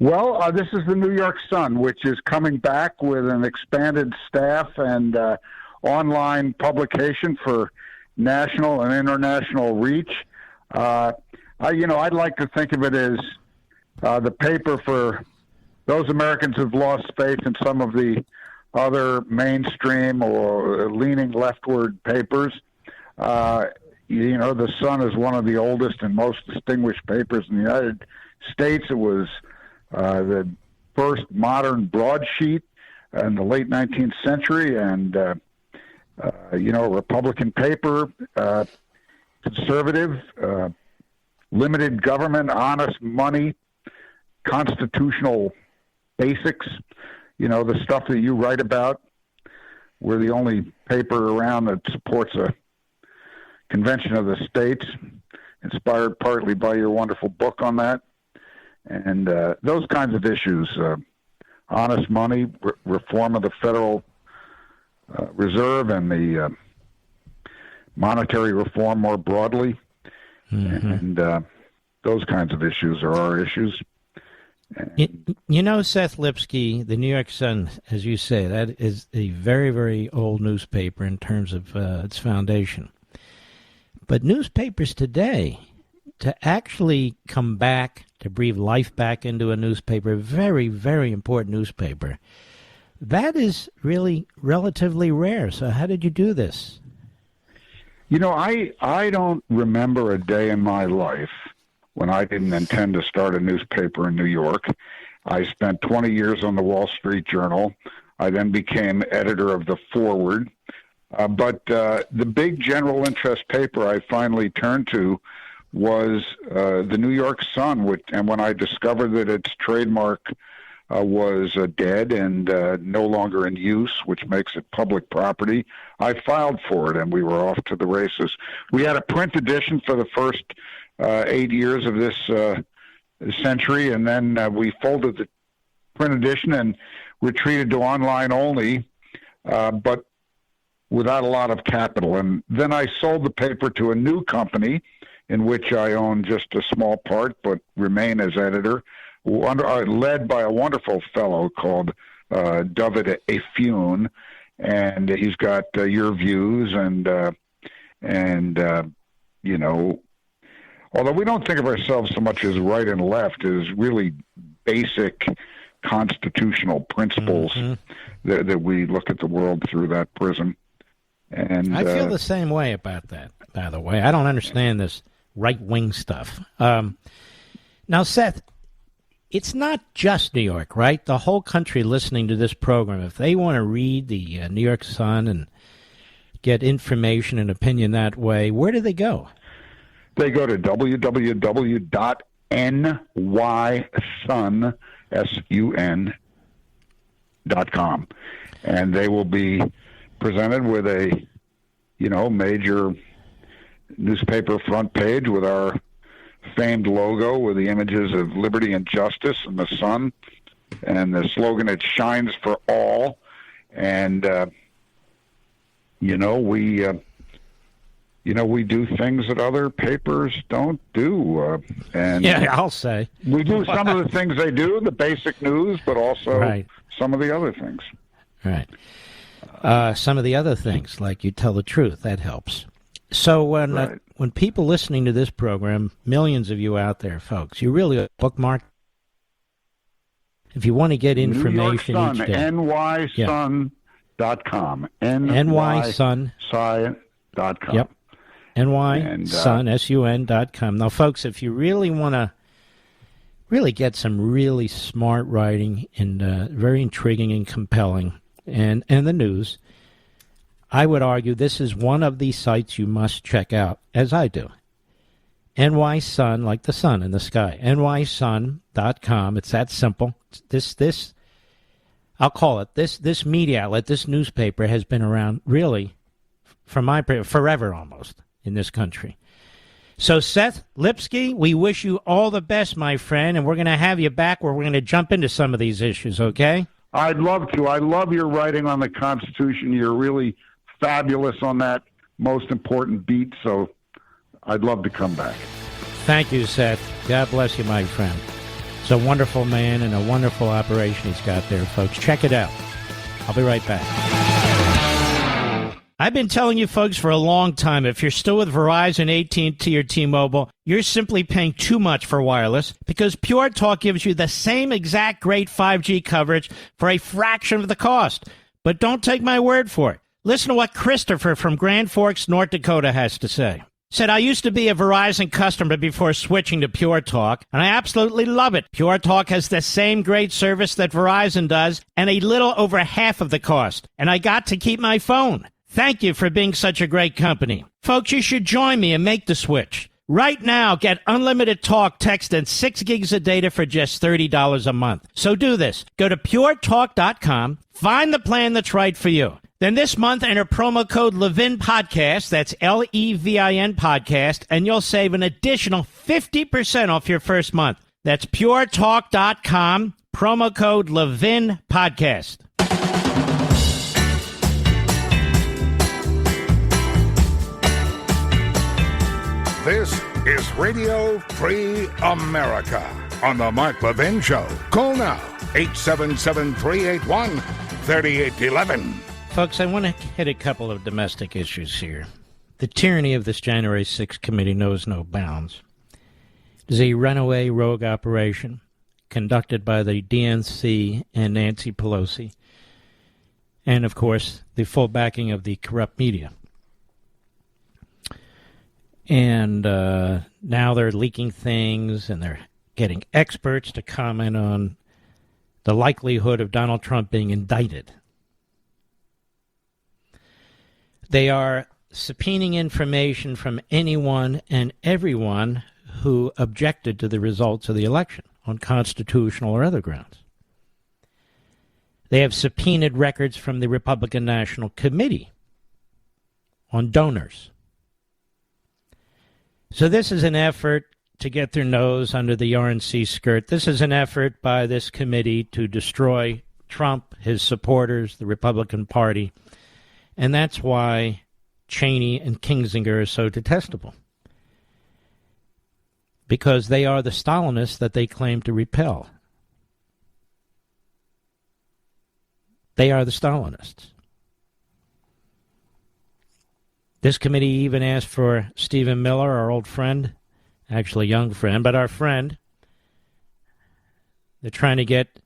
Well, this is the New York Sun, which is coming back with an expanded staff and online publication for national and international reach. I'd like to think of it as the paper for those Americans who've lost faith in some of the other mainstream or leaning leftward papers. The Sun is one of the oldest and most distinguished papers in the United States. It was the first modern broadsheet in the late 19th century, and a Republican paper, conservative, limited government, honest money, constitutional basics, the stuff that you write about. We're the only paper around that supports a convention of the states, inspired partly by your wonderful book on that. And those kinds of issues, honest money, reform of the Federal Reserve, and the monetary reform more broadly, And those kinds of issues are our issues. You know, Seth Lipsky, the New York Sun, as you say, that is a very, very old newspaper in terms of its foundation. But newspapers today, to actually come back, to breathe life back into a newspaper, very, very important newspaper, that is really relatively rare. So how did you do this? You know, I don't remember a day in my life when I didn't intend to start a newspaper in New York. I spent 20 years on the Wall Street Journal. I then became editor of the Forward. But the big general interest paper I finally turned to was the New York Sun, and when I discovered that its trademark was dead and no longer in use, which makes it public property, I filed for it, and we were off to the races. We had a print edition for the first 8 years of this century, and then we folded the print edition and retreated to online only, but without a lot of capital. And then I sold the paper to a new company in which I own just a small part, but remain as editor, led by a wonderful fellow called David Afune, and he's got Your Views and you know, although we don't think of ourselves so much as right and left, as really basic constitutional principles that we look at the world through that prism. And I feel the same way about that, by the way. I don't understand this right-wing stuff. Now, Seth, it's not just New York, right? The whole country listening to this program, if they want to read the New York Sun and get information and opinion that way, where do they go? They go to www.nysun.com, and they will be presented with a, major newspaper front page with our famed logo with the images of liberty and justice and the sun, and the slogan, "It shines for all." And we do things that other papers don't do. And I'll say. We do some of the things they do, the basic news, but also some of the other things. Right. Some of the other things, like you tell the truth, that helps. So when people listening to this program, millions of you out there, folks, you really bookmark. If you want to get information New York Sun, each day. nysun.com. nysun.com. Yep. nysun.com. Now, folks, if you really want to really get some really smart writing and very intriguing and compelling, and the news, I would argue this is one of the sites you must check out, as I do. NY Sun, like the sun in the sky. nysun.com. It's that simple. This I'll call it, this media outlet, this newspaper has been around really forever almost in this country. So, Seth Lipsky, we wish you all the best, my friend, and we're going to have you back where we're going to jump into some of these issues, okay? I'd love to. I love your writing on the Constitution. You're really fabulous on that most important beat, so I'd love to come back. Thank you, Seth. God bless you, my friend. It's a wonderful man and a wonderful operation he's got there, folks. Check it out. I'll be right back. I've been telling you folks for a long time, if you're still with Verizon, AT&T, or T-Mobile, you're simply paying too much for wireless because Pure Talk gives you the same exact great 5G coverage for a fraction of the cost. But don't take my word for it. Listen to what Christopher from Grand Forks, North Dakota has to say. Said, I used to be a Verizon customer before switching to Pure Talk, and I absolutely love it. Pure Talk has the same great service that Verizon does and a little over half of the cost. And I got to keep my phone. Thank you for being such a great company. Folks, you should join me and make the switch. Right now, get unlimited talk, text, and 6 gigs of data for just $30 a month. So do this. Go to puretalk.com, find the plan that's right for you. Then this month, enter promo code Levin Podcast, that's Levin Podcast, and you'll save an additional 50% off your first month. That's puretalk.com, promo code Levin Podcast. This is Radio Free America on the Mark Levin Show. Call now, 877-381-3811. Folks, I want to hit a couple of domestic issues here. The tyranny of this January 6th committee knows no bounds. It is a runaway rogue operation conducted by the DNC and Nancy Pelosi, and, of course, the full backing of the corrupt media. And now they're leaking things, and they're getting experts to comment on the likelihood of Donald Trump being indicted. They are subpoenaing information from anyone and everyone who objected to the results of the election on constitutional or other grounds. They have subpoenaed records from the Republican National Committee on donors. So this is an effort to get their nose under the RNC skirt. This is an effort by this committee to destroy Trump, his supporters, the Republican Party. And that's why Cheney and Kinzinger are so detestable. Because they are the Stalinists that they claim to repel. They are the Stalinists. This committee even asked for Stephen Miller, our old friend, actually young friend, but our friend. They're trying to get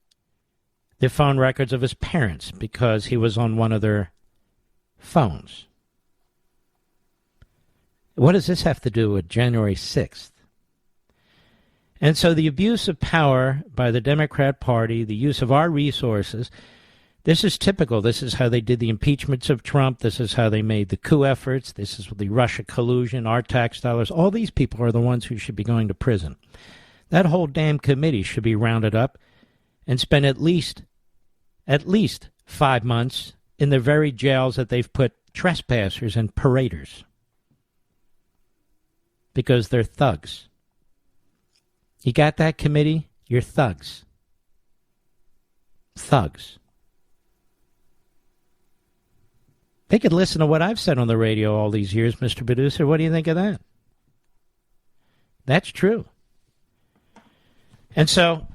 the phone records of his parents because he was on one of their phones. What does this have to do with January 6th? And so the abuse of power by the Democrat Party, the use of our resources, this is typical. This is how they did the impeachments of Trump. This is how they made the coup efforts. This is the Russia collusion, our tax dollars. All these people are the ones who should be going to prison. That whole damn committee should be rounded up and spend at least 5 months in the very jails that they've put trespassers and paraders. Because they're thugs. You got that, committee? You're thugs. Thugs. They could listen to what I've said on the radio all these years, Mr. Producer. What do you think of that? That's true. And so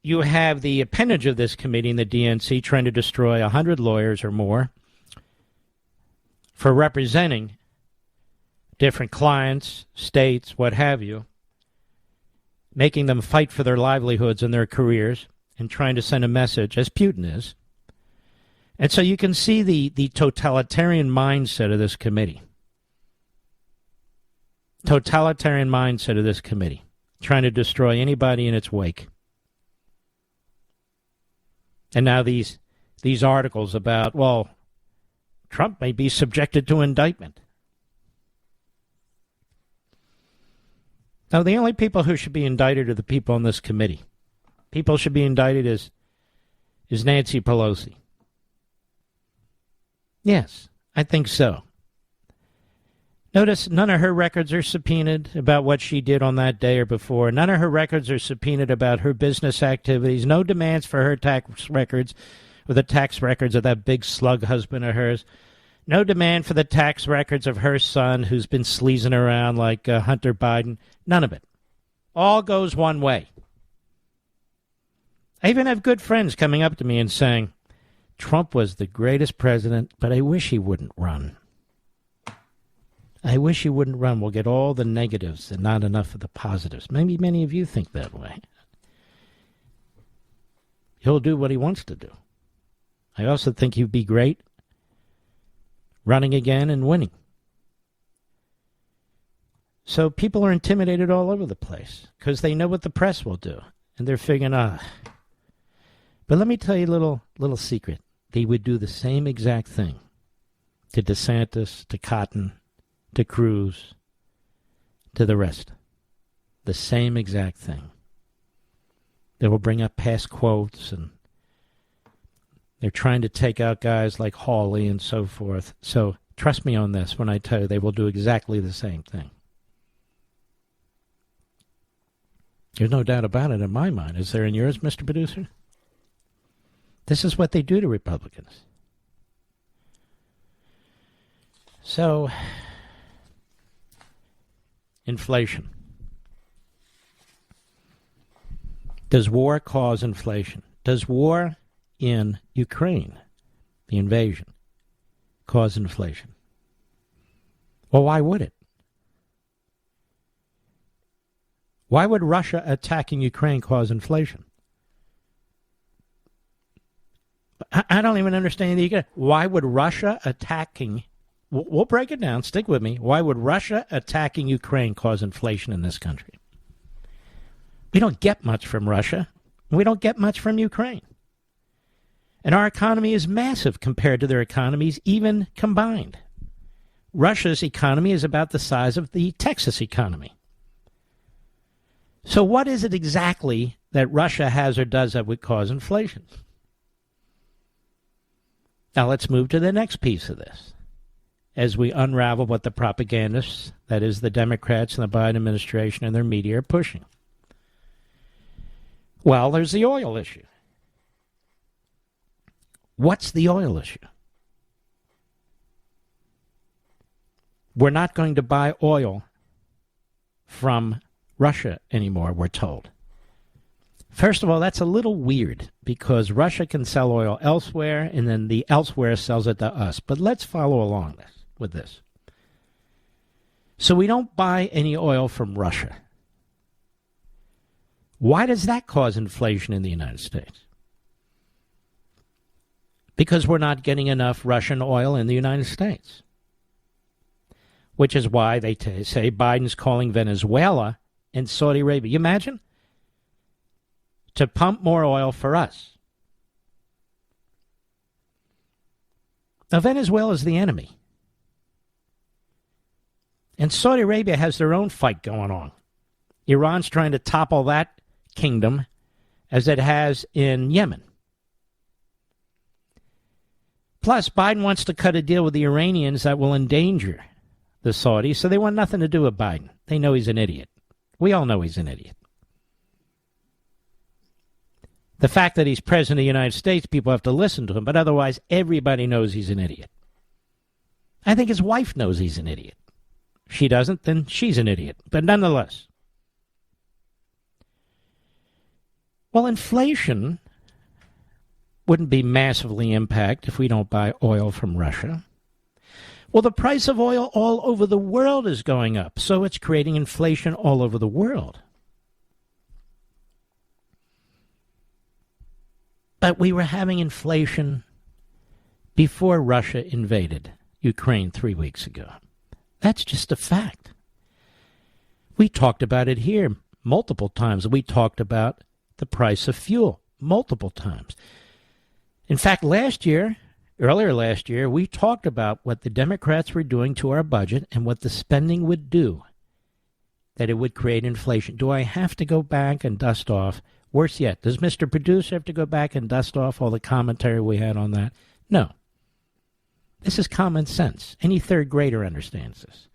you have the appendage of this committee in the DNC trying to destroy 100 lawyers or more for representing different clients, states, what have you, making them fight for their livelihoods and their careers and trying to send a message, as Putin is. And so you can see the totalitarian mindset of this committee. Totalitarian mindset of this committee, trying to destroy anybody in its wake. And now these articles about, well, Trump may be subjected to indictment. Now, the only people who should be indicted are the people on this committee. People should be indicted is Nancy Pelosi. Yes, I think so. Notice none of her records are subpoenaed about what she did on that day or before. None of her records are subpoenaed about her business activities. No demands for her tax records or the tax records of that big slug husband of hers. No demand for the tax records of her son who's been sleazing around like Hunter Biden. None of it. All goes one way. I even have good friends coming up to me and saying, Trump was the greatest president, but I wish he wouldn't run. I wish he wouldn't run. We'll get all the negatives and not enough of the positives. Maybe many of you think that way. He'll do what he wants to do. I also think he'd be great running again and winning. So people are intimidated all over the place because they know what the press will do. And they're figuring, But let me tell you a little secret. They would do the same exact thing to DeSantis, to Cotton, to Cruz, to the rest. The same exact thing. They will bring up past quotes, and they're trying to take out guys like Hawley and so forth. So trust me on this when I tell you they will do exactly the same thing. There's no doubt about it in my mind. Is there in yours, Mr. Producer? This is what they do to Republicans. So inflation? Does war cause inflation? Does war in Ukraine, the invasion, cause inflation? Well, why would it? Why would Russia attacking Ukraine cause inflation? I don't even understand the. Why would Russia attacking? We'll break it down. Stick with me. Why would Russia attacking Ukraine cause inflation in this country? We don't get much from Russia. We don't get much from Ukraine. And our economy is massive compared to their economies, even combined. Russia's economy is about the size of the Texas economy. So what is it exactly that Russia has or does that would cause inflation? Now let's move to the next piece of this. As we unravel what the propagandists, that is the Democrats and the Biden administration and their media, are pushing. Well, there's the oil issue. What's the oil issue? We're not going to buy oil from Russia anymore, we're told. First of all, that's a little weird because Russia can sell oil elsewhere and then the elsewhere sells it to us. But let's follow along with this. So we don't buy any oil from Russia. Why does that cause inflation in the United States? Because we're not getting enough Russian oil in the United States. Which is why they say Biden's calling Venezuela and Saudi Arabia. You imagine? To pump more oil for us. Now, Venezuela is the enemy. And Saudi Arabia has their own fight going on. Iran's trying to topple that kingdom as it has in Yemen. Plus, Biden wants to cut a deal with the Iranians that will endanger the Saudis, so they want nothing to do with Biden. They know he's an idiot. We all know he's an idiot. The fact that he's president of the United States, people have to listen to him, but otherwise everybody knows he's an idiot. I think his wife knows he's an idiot. If she doesn't, then she's an idiot. But nonetheless. Well, inflation wouldn't be massively impacted if we don't buy oil from Russia. Well, the price of oil all over the world is going up, so it's creating inflation all over the world. But we were having inflation before Russia invaded Ukraine 3 weeks ago. That's just a fact. We talked about it here multiple times. We talked about the price of fuel multiple times. In fact, earlier last year, we talked about what the Democrats were doing to our budget and what the spending would do, that it would create inflation. Do I have to go back and dust off? Worse yet, does Mr. Producer have to go back and dust off all the commentary we had on that? No. This is common sense. Any third grader understands this.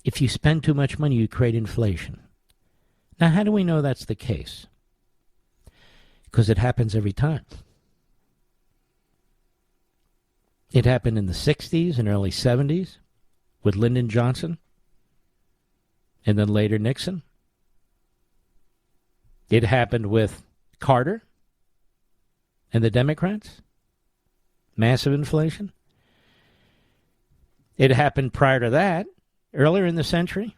If you spend too much money, you create inflation. Now, how do we know that's the case? Because it happens every time. It happened in the 60s and early 70s with Lyndon Johnson and then later Nixon. It happened with Carter and the Democrats. Massive inflation. It happened prior to that, earlier in the century.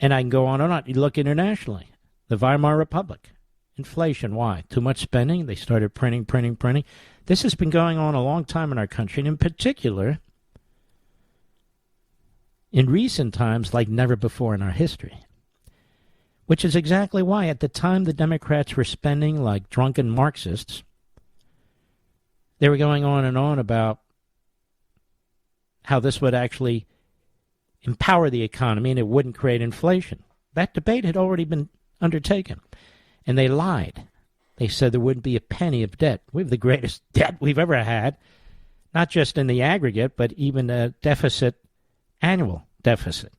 And I can go on and on. You look internationally. The Weimar Republic. Inflation. Why? Too much spending. They started printing. This has been going on a long time in our country, and in particular, in recent times like never before in our history. Which is exactly why at the time the Democrats were spending like drunken Marxists, they were going on and on about how this would actually empower the economy and it wouldn't create inflation. That debate had already been undertaken. And they lied. They said there wouldn't be a penny of debt. We have the greatest debt we've ever had, not just in the aggregate, but even a deficit, annual deficit.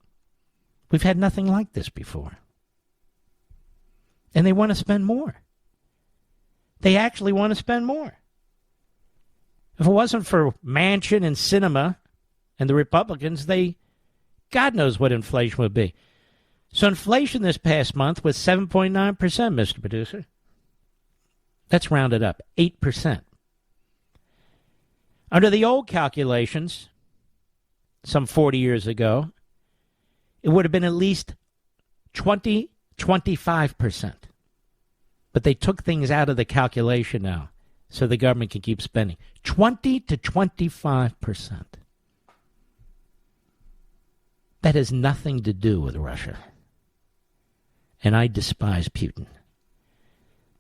We've had nothing like this before. And they want to spend more. They actually want to spend more. If it wasn't for Manchin and Sinema And the Republicans, God knows what inflation would be. So inflation this past month was 7.9%, Mr. Producer. That's rounded up, 8%. Under the old calculations, some 40 years ago, it would have been at least 25%. But they took things out of the calculation now so the government can keep spending. 20 to 25%. That has nothing to do with Russia. And I despise Putin.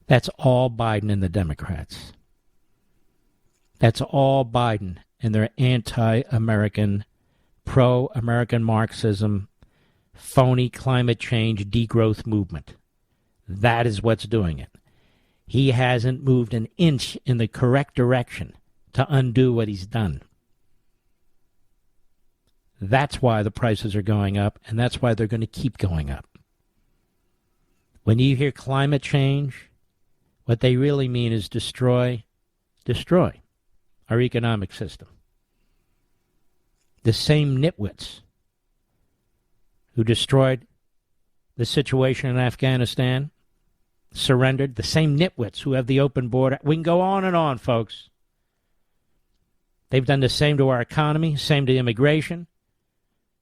That's all Biden and the Democrats. That's all Biden and their anti-American, pro-American Marxism, phony climate change, degrowth movement. That is what's doing it. He hasn't moved an inch in the correct direction to undo what he's done. That's why the prices are going up, and that's why they're going to keep going up. When you hear climate change, what they really mean is destroy our economic system. The same nitwits who destroyed the situation in Afghanistan, surrendered, the same nitwits who have the open border. We can go on and on, folks. They've done the same to our economy, same to immigration,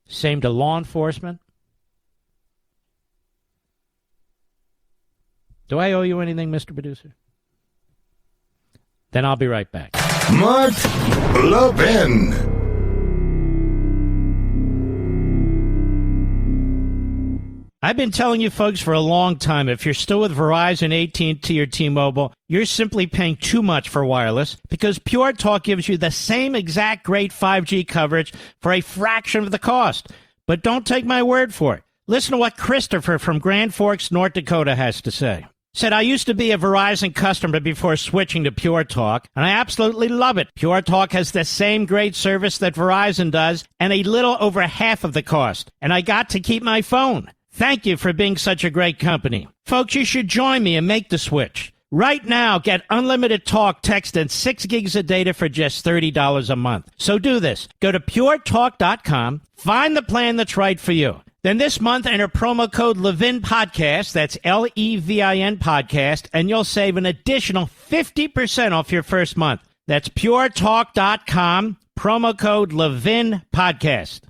same to law enforcement. Do I owe you anything, Mr. Producer? Then I'll be right back. Mark Levin. I've been telling you folks for a long time, if you're still with Verizon, AT&T, or T-Mobile, you're simply paying too much for wireless because Pure Talk gives you the same exact great 5G coverage for a fraction of the cost. But don't take my word for it. Listen to what Christopher from Grand Forks, North Dakota has to say. Said, I used to be a Verizon customer before switching to Pure Talk, and I absolutely love it. Pure Talk has the same great service that Verizon does and a little over half of the cost. And I got to keep my phone. Thank you for being such a great company. Folks, you should join me and make the switch. Right now, get unlimited talk, text, and 6 gigs of data for just $30 a month. So do this. Go to puretalk.com, find the plan that's right for you. Then this month, enter promo code Levin Podcast, that's Levin Podcast, and you'll save an additional 50% off your first month. That's puretalk.com, promo code Levin Podcast.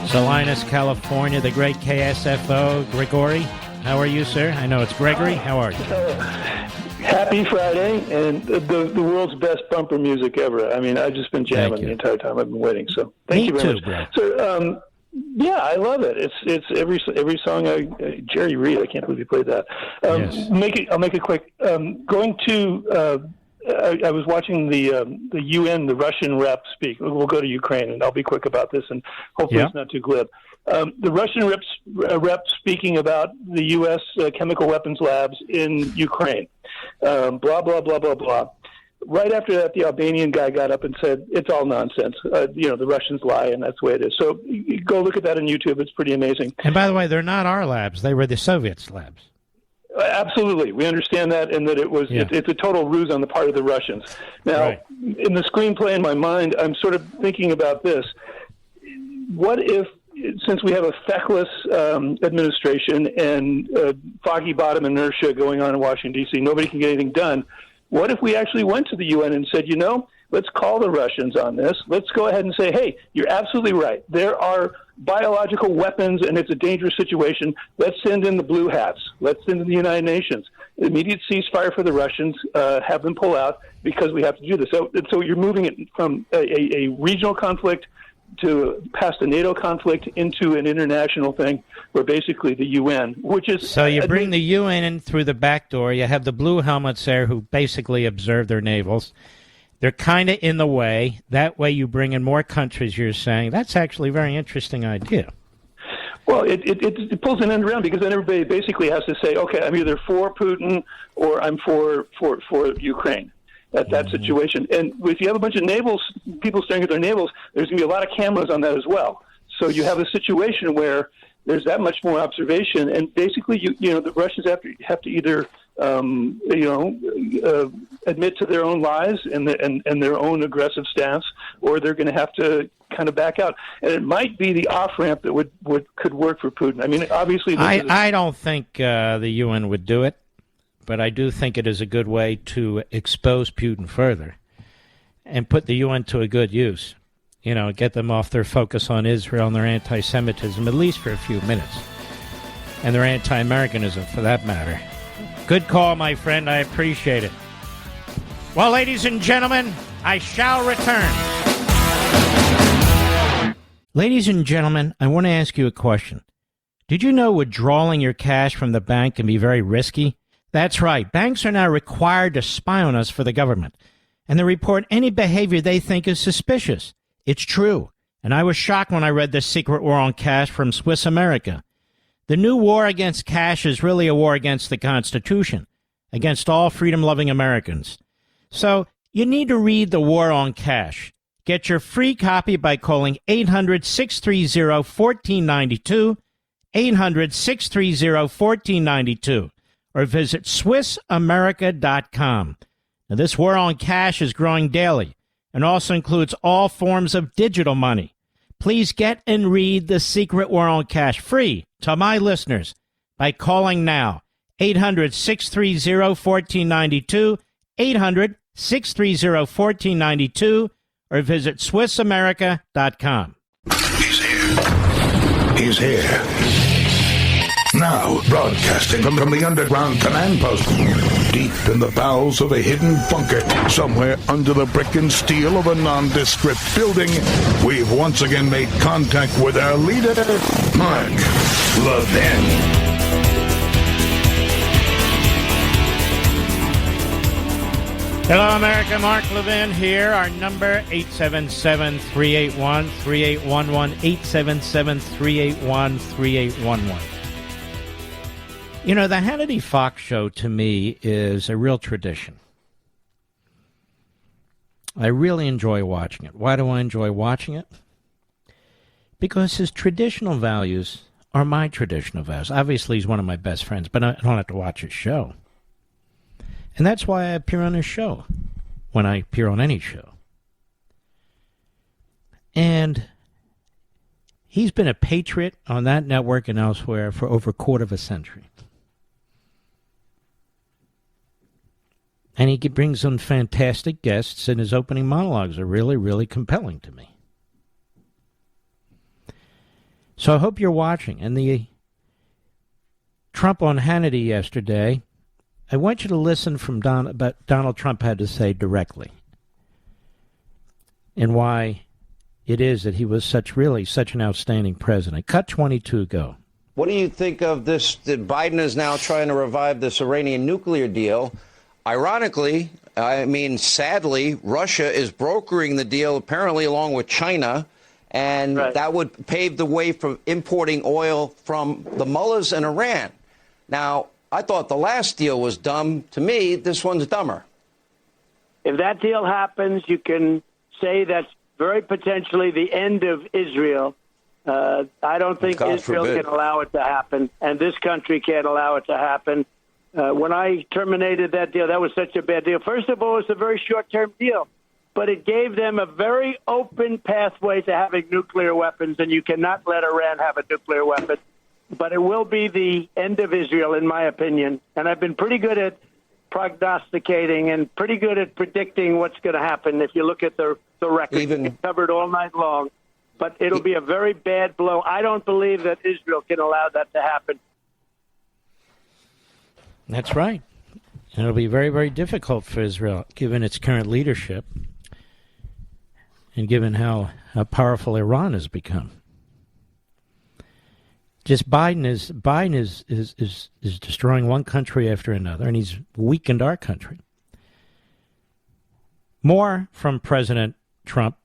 Salinas, California, the great KSFO, Gregory. How are you, sir? I know it's Gregory. How are you? Happy Friday, and the world's best bumper music ever. I mean, I've just been jamming the entire time I've been waiting. So thank you very much. Bro. So, yeah, I love it. It's every song. Jerry Reed, I can't believe you played that. Yes. I'll make it quick. Going to. I was watching the UN, the Russian rep speak. We'll go to Ukraine, and I'll be quick about this, and hopefully it's not too glib. The Russian rep speaking about the U.S. Chemical weapons labs in Ukraine. Blah, blah, blah, blah, blah. Right after that, the Albanian guy got up and said, it's all nonsense. The Russians lie, and that's the way it is. So you go look at that on YouTube. It's pretty amazing. And by the way, they're not our labs. They were the Soviets' labs. Absolutely. We understand that, and that it's a total ruse on the part of the Russians. Now, in the screenplay in my mind, I'm sort of thinking about this. What if, since we have a feckless administration and foggy bottom inertia going on in Washington, D.C., nobody can get anything done, what if we actually went to the UN and said, let's call the Russians on this. Let's go ahead and say, hey, you're absolutely right. There are biological weapons, and it's a dangerous situation. Let's send in the blue hats. Let's send in the United Nations. Immediate ceasefire for the Russians, have them pull out because we have to do this. So you're moving it from a regional conflict to past a NATO conflict into an international thing where basically the UN, which is... So you bring the UN in through the back door. You have the blue helmets there who basically observe their navals. They're kind of in the way. That way you bring in more countries, you're saying. That's actually a very interesting idea. Well, it pulls an end around because then everybody basically has to say, okay, I'm either for Putin or I'm for Ukraine. That situation. And if you have a bunch of people staring at their navals, there's going to be a lot of cameras on that as well. So you have a situation where there's that much more observation, and basically, the Russians have to either admit to their own lies and their own aggressive stance, or they're going to have to kind of back out. And it might be the off-ramp that could work for Putin. I mean, obviously... I don't think the UN would do it, but I do think it is a good way to expose Putin further and put the UN to a good use. You know, get them off their focus on Israel and their anti-Semitism, at least for a few minutes. And their anti-Americanism, for that matter. Good call, my friend. I appreciate it. Well, ladies and gentlemen, I shall return. Ladies and gentlemen, I want to ask you a question. Did you know withdrawing your cash from the bank can be very risky? That's right. Banks are now required to spy on us for the government, and they report any behavior they think is suspicious. It's true, and I was shocked when I read The Secret War on Cash from Swiss America. The new war against cash is really a war against the Constitution, against all freedom-loving Americans. So you need to read The War on Cash. Get your free copy by calling 800-630-1492, 800-630-1492, or visit SwissAmerica.com. Now, this war on cash is growing daily and also includes all forms of digital money. Please get and read The Secret War on Cash free to my listeners by calling now, 800-630-1492, 800-630-1492, or visit SwissAmerica.com. He's here. Now, broadcasting from the underground command post, deep in the bowels of a hidden bunker, somewhere under the brick and steel of a nondescript building, we've once again made contact with our leader, Mark Levin. Hello, America. Mark Levin here. Our number, 877-381-3811, 877-381-3811. You know, the Hannity Fox show, to me, is a real tradition. I really enjoy watching it. Why do I enjoy watching it? Because his traditional values are my traditional values. Obviously, he's one of my best friends, but I don't have to watch his show. And that's why I appear on his show, when I appear on any show. And he's been a patriot on that network and elsewhere for over a quarter of a century. And he brings on fantastic guests, and his opening monologues are really, really compelling to me. So I hope you're watching. And the Trump on Hannity yesterday, I want you to listen from what Donald Trump had to say directly, and why it is that he was such an outstanding president. Cut 22, go. What do you think of this, that Biden is now trying to revive this Iranian nuclear deal? Ironically, sadly, Russia is brokering the deal, apparently along with China, and that would pave the way for importing oil from the mullahs and Iran. Now, I thought the last deal was dumb. To me, this one's dumber. If that deal happens, you can say that's very potentially the end of Israel. I don't think Israel can allow it to happen, and this country can't allow it to happen. When I terminated that deal, that was such a bad deal. First of all, it was a very short-term deal, but it gave them a very open pathway to having nuclear weapons, and you cannot let Iran have a nuclear weapon. But it will be the end of Israel, in my opinion. And I've been pretty good at prognosticating and pretty good at predicting what's going to happen. If you look at the record, it's covered all night long. But it'll be a very bad blow. I don't believe that Israel can allow that to happen. That's right. And it'll be very, very difficult for Israel, given its current leadership and given how powerful Iran has become. Just Biden is destroying one country after another, and he's weakened our country. More from President Trump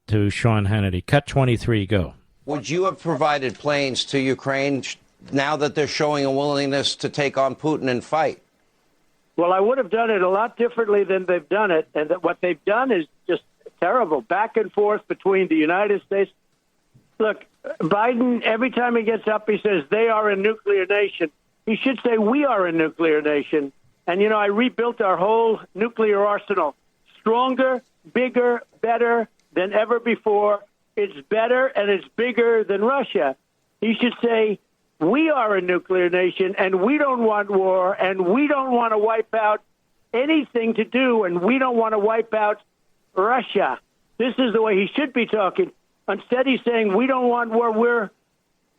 to Sean Hannity. Cut 23, go. Would you have provided planes to Ukraine now that they're showing a willingness to take on Putin and fight? Well, I would have done it a lot differently than they've done it. And what they've done is just terrible. Back and forth between the United States. Look, Biden, every time he gets up, he says they are a nuclear nation. He should say we are a nuclear nation. And, you know, I rebuilt our whole nuclear arsenal. Stronger, bigger, better than ever before. It's better and it's bigger than Russia. He should say, we are a nuclear nation and we don't want war and we don't want to wipe out anything to do and we don't want to wipe out Russia. This is the way he should be talking. Instead, he's saying we don't want war.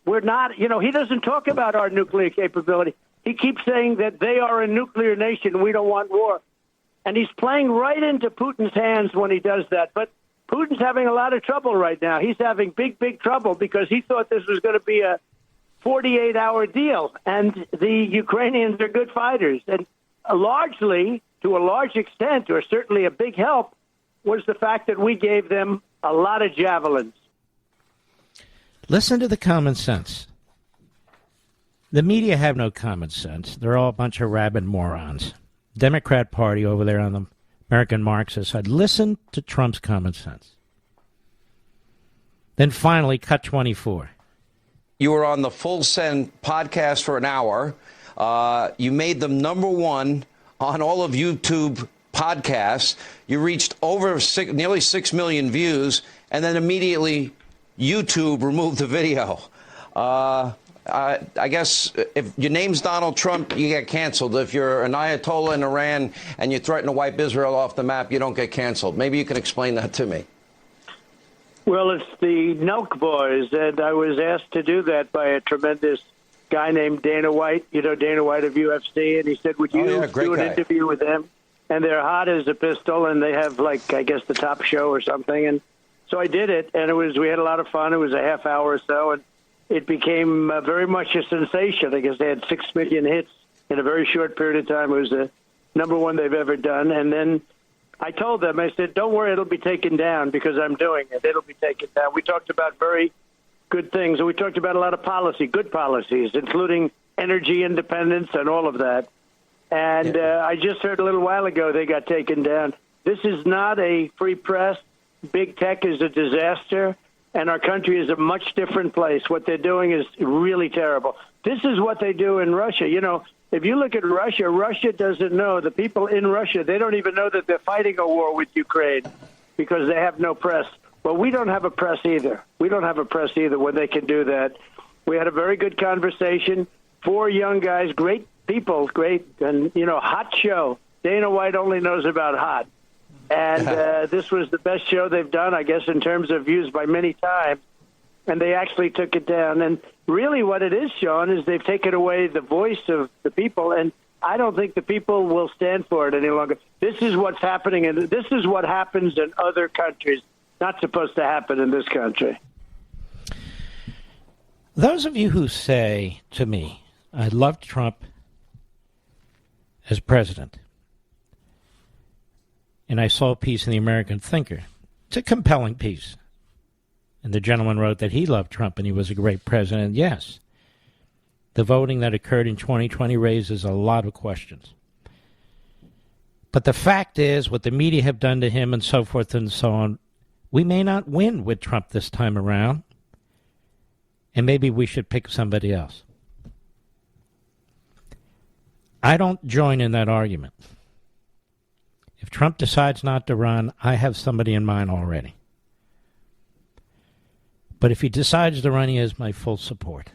We're not, you know, he doesn't talk about our nuclear capability. He keeps saying that they are a nuclear nation. We don't want war. And he's playing right into Putin's hands when he does that. But Putin's having a lot of trouble right now. He's having big, big trouble because he thought this was going to be a 48-hour deal. And the Ukrainians are good fighters. And largely, to a large extent, or certainly a big help, was the fact that we gave them a lot of javelins. Listen to the common sense. The media have no common sense. They're all a bunch of rabid morons. Democrat Party over there on the American Marxist side. Listen to Trump's common sense. Then finally, cut 24. You were on the Full Send podcast for an hour. You made them number one on all of YouTube podcasts. You reached over nearly 6 million views, and then immediately YouTube removed the video. I guess if your name's Donald Trump, you get canceled. If you're an Ayatollah in Iran and you threaten to wipe Israel off the map, you don't get canceled. Maybe you can explain that to me. Well, it's the Nelk Boys, and I was asked to do that by a tremendous guy named Dana White, you know, Dana White of UFC, and he said, would you do an interview with them? And they're hot as a pistol, and they have, like, I guess the top show or something. And so I did it, and we had a lot of fun. It was a half hour or so, and it became very much a sensation. I guess they had 6 million hits in a very short period of time. It was the number one they've ever done. And then I told them, I said, don't worry, it'll be taken down because I'm doing it. It'll be taken down. We talked about very good things. And we talked about a lot of policy, good policies, including energy independence and all of that. And I just heard a little while ago they got taken down. This is not a free press. Big tech is a disaster. And our country is a much different place. What they're doing is really terrible. This is what they do in Russia. You know, if you look at Russia, Russia doesn't know. The people in Russia, they don't even know that they're fighting a war with Ukraine because they have no press. Well, we don't have a press either. We don't have a press either when they can do that. We had a very good conversation. 4 young guys, great people, great, and, you know, hot show. Dana White only knows about hot. And this was the best show they've done, I guess, in terms of views by many times. And they actually took it down. And really what it is, Sean, is they've taken away the voice of the people. And I don't think the people will stand for it any longer. This is what's happening. And this is what happens in other countries. Not supposed to happen in this country. Those of you who say to me, I loved Trump as president, and I saw a piece in the American Thinker. It's a compelling piece. And the gentleman wrote that he loved Trump and he was a great president. Yes, the voting that occurred in 2020 raises a lot of questions. But the fact is, what the media have done to him and so forth and so on, we may not win with Trump this time around. And maybe we should pick somebody else. I don't join in that argument. If Trump decides not to run, I have somebody in mind already. But if he decides to run, he has my full support.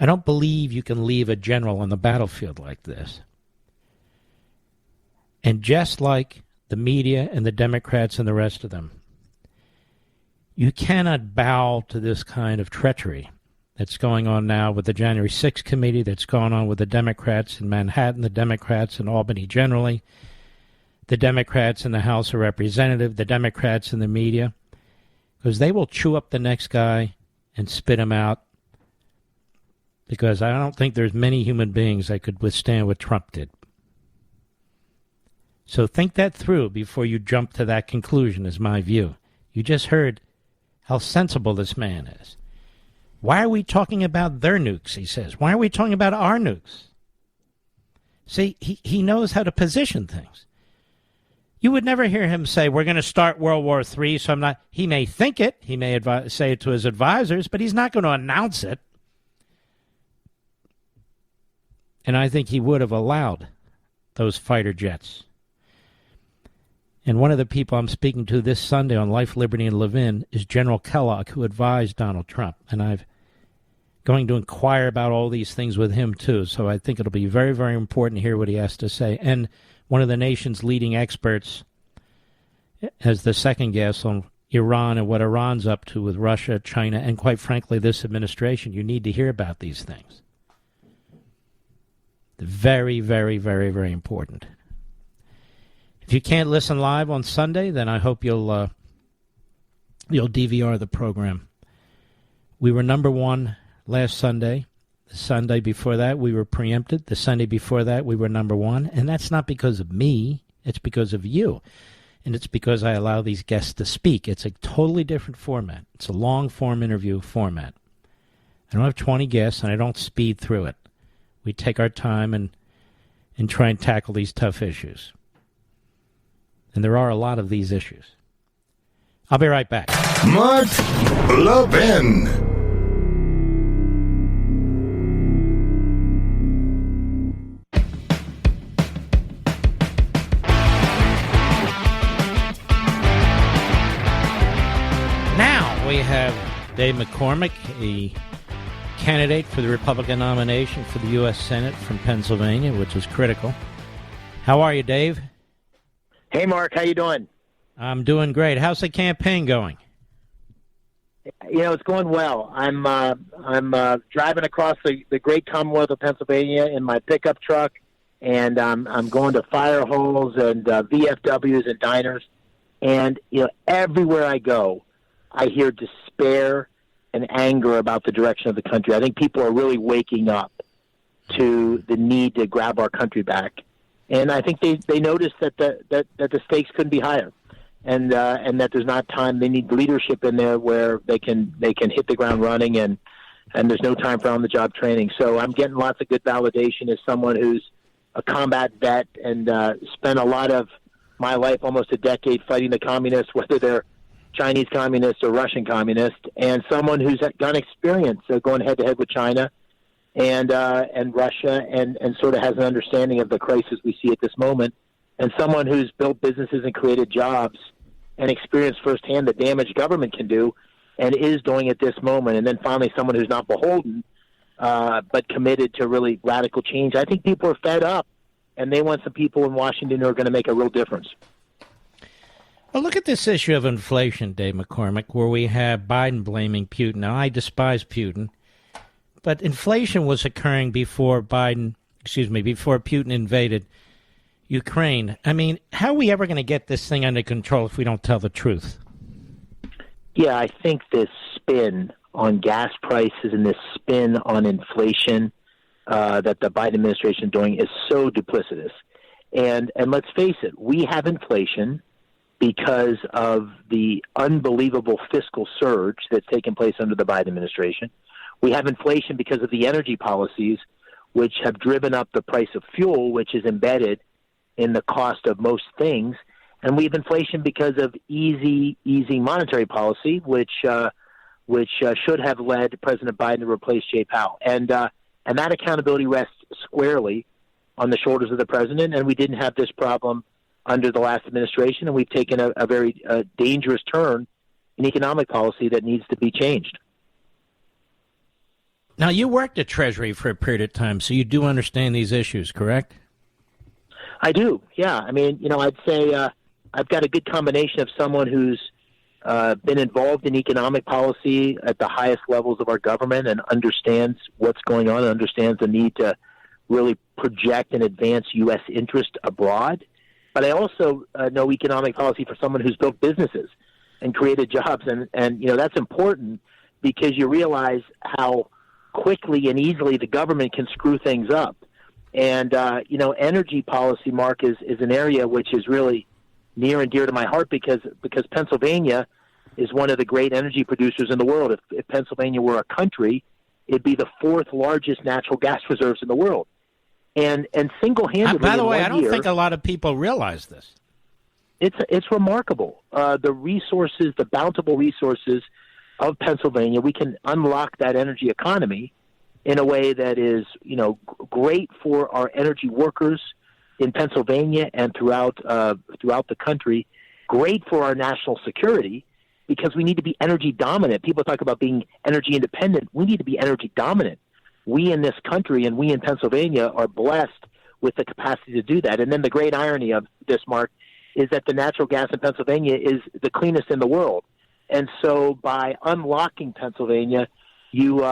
I don't believe you can leave a general on the battlefield like this. And just like the media and the Democrats and the rest of them, you cannot bow to this kind of treachery that's going on now with the January 6th committee, that's going on with the Democrats in Manhattan, the Democrats in Albany generally, the Democrats in the House of Representatives, the Democrats in the media, because they will chew up the next guy and spit him out, because I don't think there's many human beings that could withstand what Trump did. So think that through before you jump to that conclusion, is my view. You just heard how sensible this man is. Why are we talking about their nukes, he says? Why are we talking about our nukes? See, he knows how to position things. You would never hear him say, we're going to start World War III, so I'm not... He may think it. He may say it to his advisors, but he's not going to announce it. And I think he would have allowed those fighter jets. And one of the people I'm speaking to this Sunday on Life, Liberty, and Levin is General Kellogg, who advised Donald Trump. And I'm going to inquire about all these things with him, too. So I think it'll be very, very important to hear what he has to say. And one of the nation's leading experts as the second guest on Iran and what Iran's up to with Russia, China, and quite frankly, this administration. You need to hear about these things. Very, very, very, very important. If you can't listen live on Sunday, then I hope you'll DVR the program. We were number one last Sunday. The Sunday before that, we were preempted. The Sunday before that, we were number one. And that's not because of me. It's because of you. And it's because I allow these guests to speak. It's a totally different format. It's a long-form interview format. I don't have 20 guests, and I don't speed through it. We take our time and try and tackle these tough issues. And there are a lot of these issues. I'll be right back. Mark Levin. Now we have Dave McCormick, a candidate for the Republican nomination for the U.S. Senate from Pennsylvania, which is critical. How are you, Dave? Hey, Mark. How you doing? I'm doing great. How's the campaign going? You know, it's going well. I'm driving across the great Commonwealth of Pennsylvania in my pickup truck, and I'm going to fire holes and VFWs and diners. And, you know, everywhere I go, I hear despair and anger about the direction of the country. I think people are really waking up to the need to grab our country back. And I think they noticed that the stakes couldn't be higher, and that there's not time. They need leadership in there where they can hit the ground running, and there's no time for on-the-job training. So I'm getting lots of good validation as someone who's a combat vet and spent a lot of my life, almost a decade, fighting the communists, whether they're Chinese communists or Russian communists, and someone who's got experience going head-to-head with China and Russia, and sort of has an understanding of the crisis we see at this moment, and someone who's built businesses and created jobs and experienced firsthand the damage government can do and is doing at this moment. And then finally, someone who's not beholden, but committed to really radical change. I think people are fed up, and they want some people in Washington who are going to make a real difference. Well, look at this issue of inflation, Dave McCormick, where we have Biden blaming Putin. Now, I despise Putin, but inflation was occurring before Putin invaded Ukraine. I mean, how are we ever going to get this thing under control if we don't tell the truth? Yeah, I think this spin on gas prices and this spin on inflation that the Biden administration is doing is so duplicitous. And let's face it, we have inflation because of the unbelievable fiscal surge that's taken place under the Biden administration. We have inflation because of the energy policies, which have driven up the price of fuel, which is embedded in the cost of most things. And we have inflation because of easy monetary policy, which should have led President Biden to replace Jay Powell. And that accountability rests squarely on the shoulders of the president, and we didn't have this problem under the last administration, and we've taken a very dangerous turn in economic policy that needs to be changed. Now, you worked at Treasury for a period of time, so you do understand these issues, correct? I do, yeah. I mean, you know, I'd say I've got a good combination of someone who's been involved in economic policy at the highest levels of our government and understands what's going on and understands the need to really project and advance U.S. interest abroad. But I also know economic policy for someone who's built businesses and created jobs. And you know, that's important because you realize how quickly and easily the government can screw things up. And, you know, energy policy, Mark, is an area which is really near and dear to my heart because Pennsylvania is one of the great energy producers in the world. If Pennsylvania were a country, it'd be the fourth largest natural gas reserves in the world. And single-handedly, by the way, I don't year, think a lot of people realize this. It's remarkable. The resources, the bountiful resources of Pennsylvania, we can unlock that energy economy in a way that is, great for our energy workers in Pennsylvania and throughout the country, great for our national security, because we need to be energy dominant. People talk about being energy independent. We need to be energy dominant. We in this country and we in Pennsylvania are blessed with the capacity to do that. And then the great irony of this, Mark, is that the natural gas in Pennsylvania is the cleanest in the world. And so by unlocking Pennsylvania, you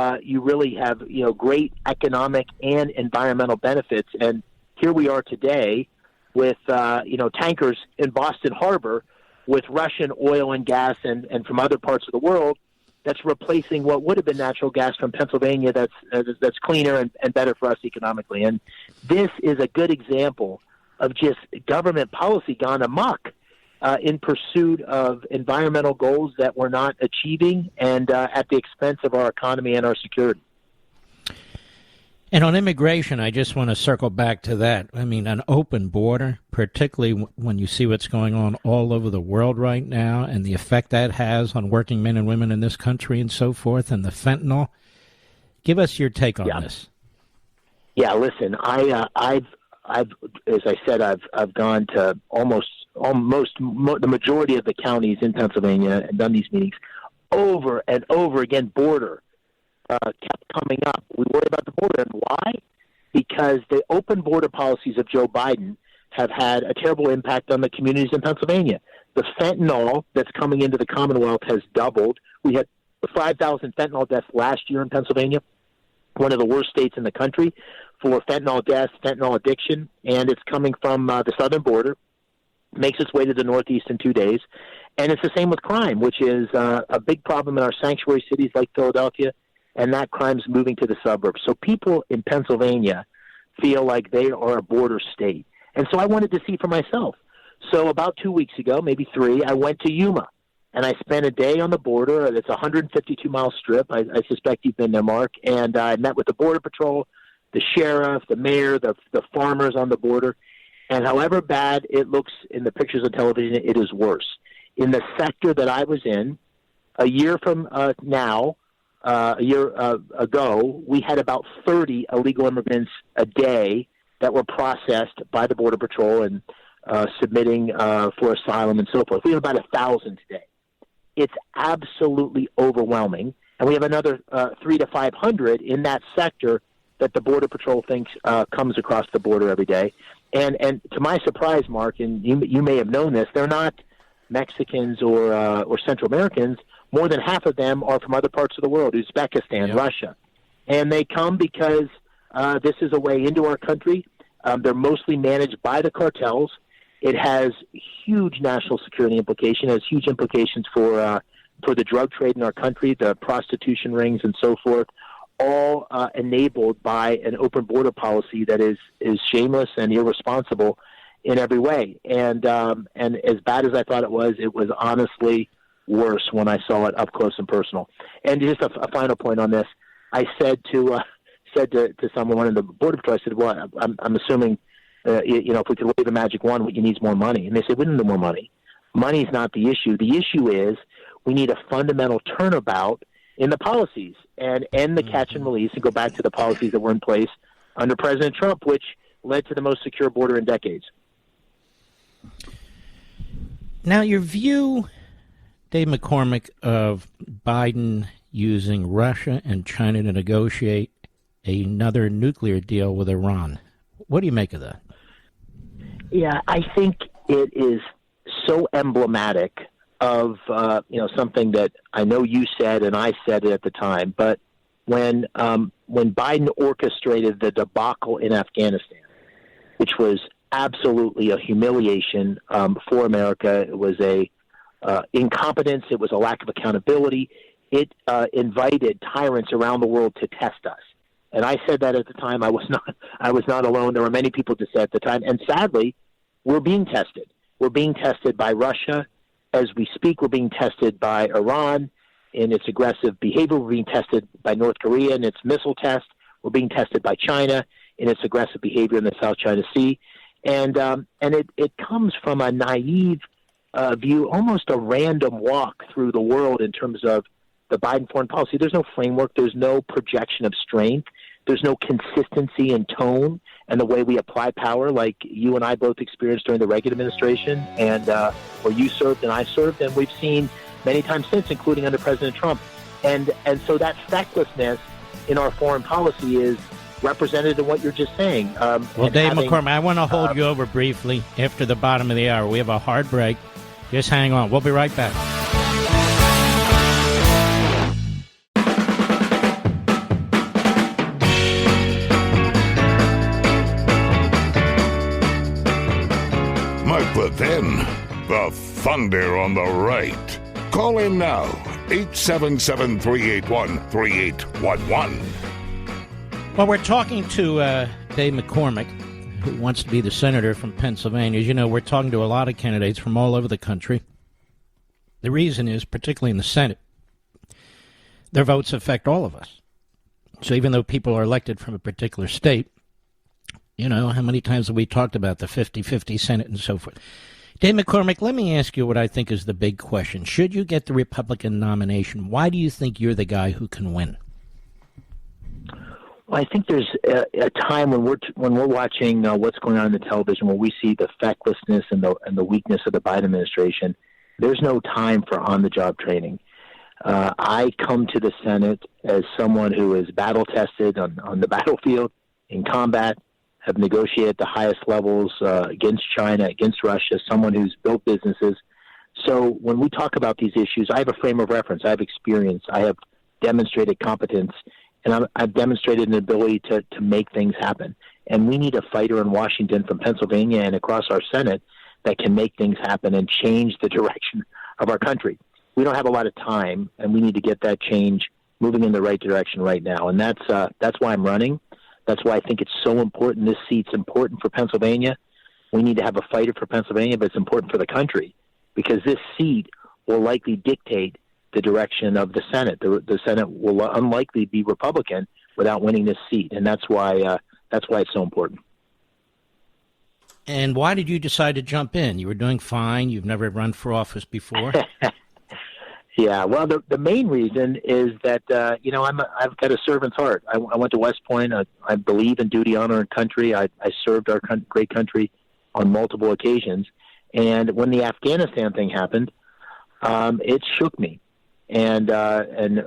really have, great economic and environmental benefits. And here we are today with, tankers in Boston Harbor with Russian oil and gas and from other parts of the world that's replacing what would have been natural gas from Pennsylvania that's cleaner and better for us economically. And this is a good example of just government policy gone amok in pursuit of environmental goals that we're not achieving and at the expense of our economy and our security. And on immigration, I just want to circle back to that. I mean, an open border, particularly when you see what's going on all over the world right now and the effect that has on working men and women in this country and so forth, and the fentanyl. Give us your take on this. Yeah, listen, I've as I said, I've gone to almost the majority of the counties in Pennsylvania and done these meetings over and over again. Border kept coming up. We worry about the border, and why? Because the open border policies of Joe Biden have had a terrible impact on the communities in Pennsylvania. The fentanyl that's coming into the Commonwealth has doubled. We had 5,000 fentanyl deaths last year in Pennsylvania, one of the worst states in the country for fentanyl deaths, fentanyl addiction, and it's coming from the southern border, makes its way to the Northeast in 2 days. And it's the same with crime, which is a big problem in our sanctuary cities like Philadelphia, and that crime's moving to the suburbs. So people in Pennsylvania feel like they are a border state. And so I wanted to see for myself. So about 2 weeks ago, maybe 3, I went to Yuma, and I spent a day on the border. It's a 152-mile strip. I suspect you've been there, Mark. And I met with the Border Patrol, the sheriff, the mayor, the farmers on the border. And however bad it looks in the pictures on television, it is worse. In the sector that I was in, a year from now, a year ago, we had about 30 illegal immigrants a day that were processed by the Border Patrol and submitting for asylum and so forth. We have about 1,000 today. It's absolutely overwhelming. And we have another 300 to 500 in that sector that the Border Patrol thinks comes across the border every day. And to my surprise, Mark, and you may have known this, they're not Mexicans or Central Americans. More than half of them are from other parts of the world, Uzbekistan, Russia. And they come because this is a way into our country. They're mostly managed by the cartels. It has huge national security implications, has huge implications for the drug trade in our country, the prostitution rings and so forth, all enabled by an open border policy that is shameless and irresponsible in every way. And as bad as I thought it was honestly worse when I saw it up close and personal. And just a final point on this, I said to someone in the Border Patrol, I said, well, I'm assuming, if we could wave a magic wand, what you need is more money. And they said, we don't need more money. Money's not the issue. The issue is we need a fundamental turnabout in the policies and end the catch and release and go back to the policies that were in place under President Trump, which led to the most secure border in decades. Now, your view, Dave McCormick, of Biden using Russia and China to negotiate another nuclear deal with Iran. What do you make of that? Yeah, I think it is so emblematic of something that I know you said and I said it at the time. But when Biden orchestrated the debacle in Afghanistan, which was absolutely a humiliation for America, it was a incompetence, it was a lack of accountability. It invited tyrants around the world to test us. And I said that at the time. I was not alone. There were many people that said at the time. And sadly, we're being tested. We're being tested by Russia. As we speak, we're being tested by Iran in its aggressive behavior. We're being tested by North Korea in its missile test. We're being tested by China in its aggressive behavior in the South China Sea. And it comes from a naive view, almost a random walk through the world in terms of the Biden foreign policy, there's no framework, there's no projection of strength, there's no consistency in tone and the way we apply power, like you and I both experienced during the Reagan administration, and where you served and I served, and we've seen many times since, including under President Trump. And so that fecklessness in our foreign policy is represented in what you're just saying. Well, Dave McCormick, I want to hold you over briefly after the bottom of the hour. We have a hard break. Just hang on. We'll be right back. Mark Levin, the thunder on the right. Call in now, 877-381-3811. Well, we're talking to Dave McCormick, who wants to be the senator from Pennsylvania. As you know, we're talking to a lot of candidates from all over the country. The reason is, particularly in the Senate, their votes affect all of us. So even though people are elected from a particular state, you know, how many times have we talked about the 50-50 Senate and so forth? Dave McCormick, let me ask you what I think is the big question. Should you get the Republican nomination, why do you think you're the guy who can win? Well, I think there's a time when we're watching what's going on in the television, where we see the fecklessness and the weakness of the Biden administration. There's no time for on-the-job training. I come to the Senate as someone who is battle-tested on the battlefield, in combat, have negotiated at the highest levels against China, against Russia, someone who's built businesses. So when we talk about these issues, I have a frame of reference. I have experience. I have demonstrated competence. And I've demonstrated an ability to make things happen. And we need a fighter in Washington, from Pennsylvania and across our Senate, that can make things happen and change the direction of our country. We don't have a lot of time, and we need to get that change moving in the right direction right now. And that's why I'm running. That's why I think it's so important. This seat's important for Pennsylvania. We need to have a fighter for Pennsylvania, but it's important for the country, because this seat will likely dictate the direction of the Senate. The Senate will unlikely be Republican without winning this seat, and that's why it's so important. And why did you decide to jump in? You were doing fine. You've never run for office before. Yeah, well, the main reason is that I've got a servant's heart. I went to West Point. I believe in duty, honor, and country. I served our great country on multiple occasions, and when the Afghanistan thing happened, it shook me. And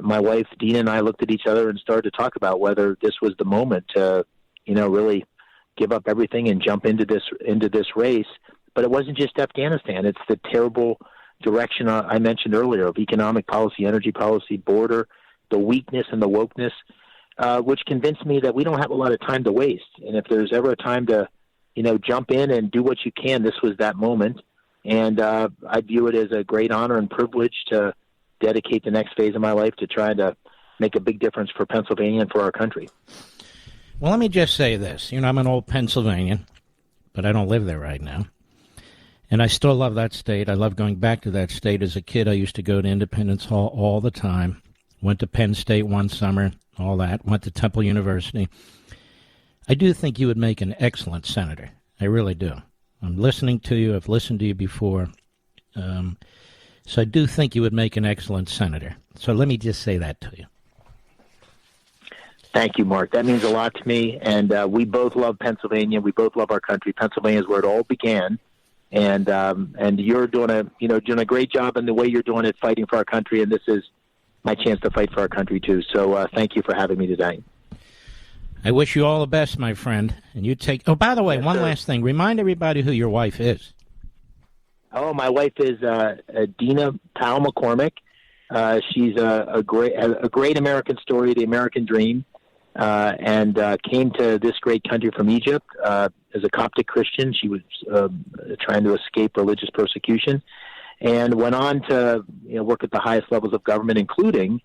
my wife Dina and I looked at each other and started to talk about whether this was the moment to, really give up everything and jump into this race. But it wasn't just Afghanistan; it's the terrible direction I mentioned earlier of economic policy, energy policy, border, the weakness and the wokeness, which convinced me that we don't have a lot of time to waste. And if there's ever a time to, jump in and do what you can, this was that moment. And I view it as a great honor and privilege to dedicate the next phase of my life to try to make a big difference for Pennsylvania and for our country. Well, let me just say this. I'm an old Pennsylvanian, but I don't live there right now. And I still love that state. I love going back to that state. As a kid, I used to go to Independence Hall all the time. Went to Penn State one summer, all that. Went to Temple University. I do think you would make an excellent senator. I really do. I'm listening to you. I've listened to you before. So I do think you would make an excellent senator. So let me just say that to you. Thank you, Mark. That means a lot to me. And we both love Pennsylvania. We both love our country. Pennsylvania is where it all began. And you're doing a great job in the way you're doing it, fighting for our country. And this is my chance to fight for our country too. So thank you for having me today. I wish you all the best, my friend. And you take. Oh, by the way, one last thing. Remind everybody who your wife is. Oh, my wife is Dina Powell McCormick. She's a great American story, the American dream, and came to this great country from Egypt as a Coptic Christian. She was trying to escape religious persecution, and went on to work at the highest levels of government, including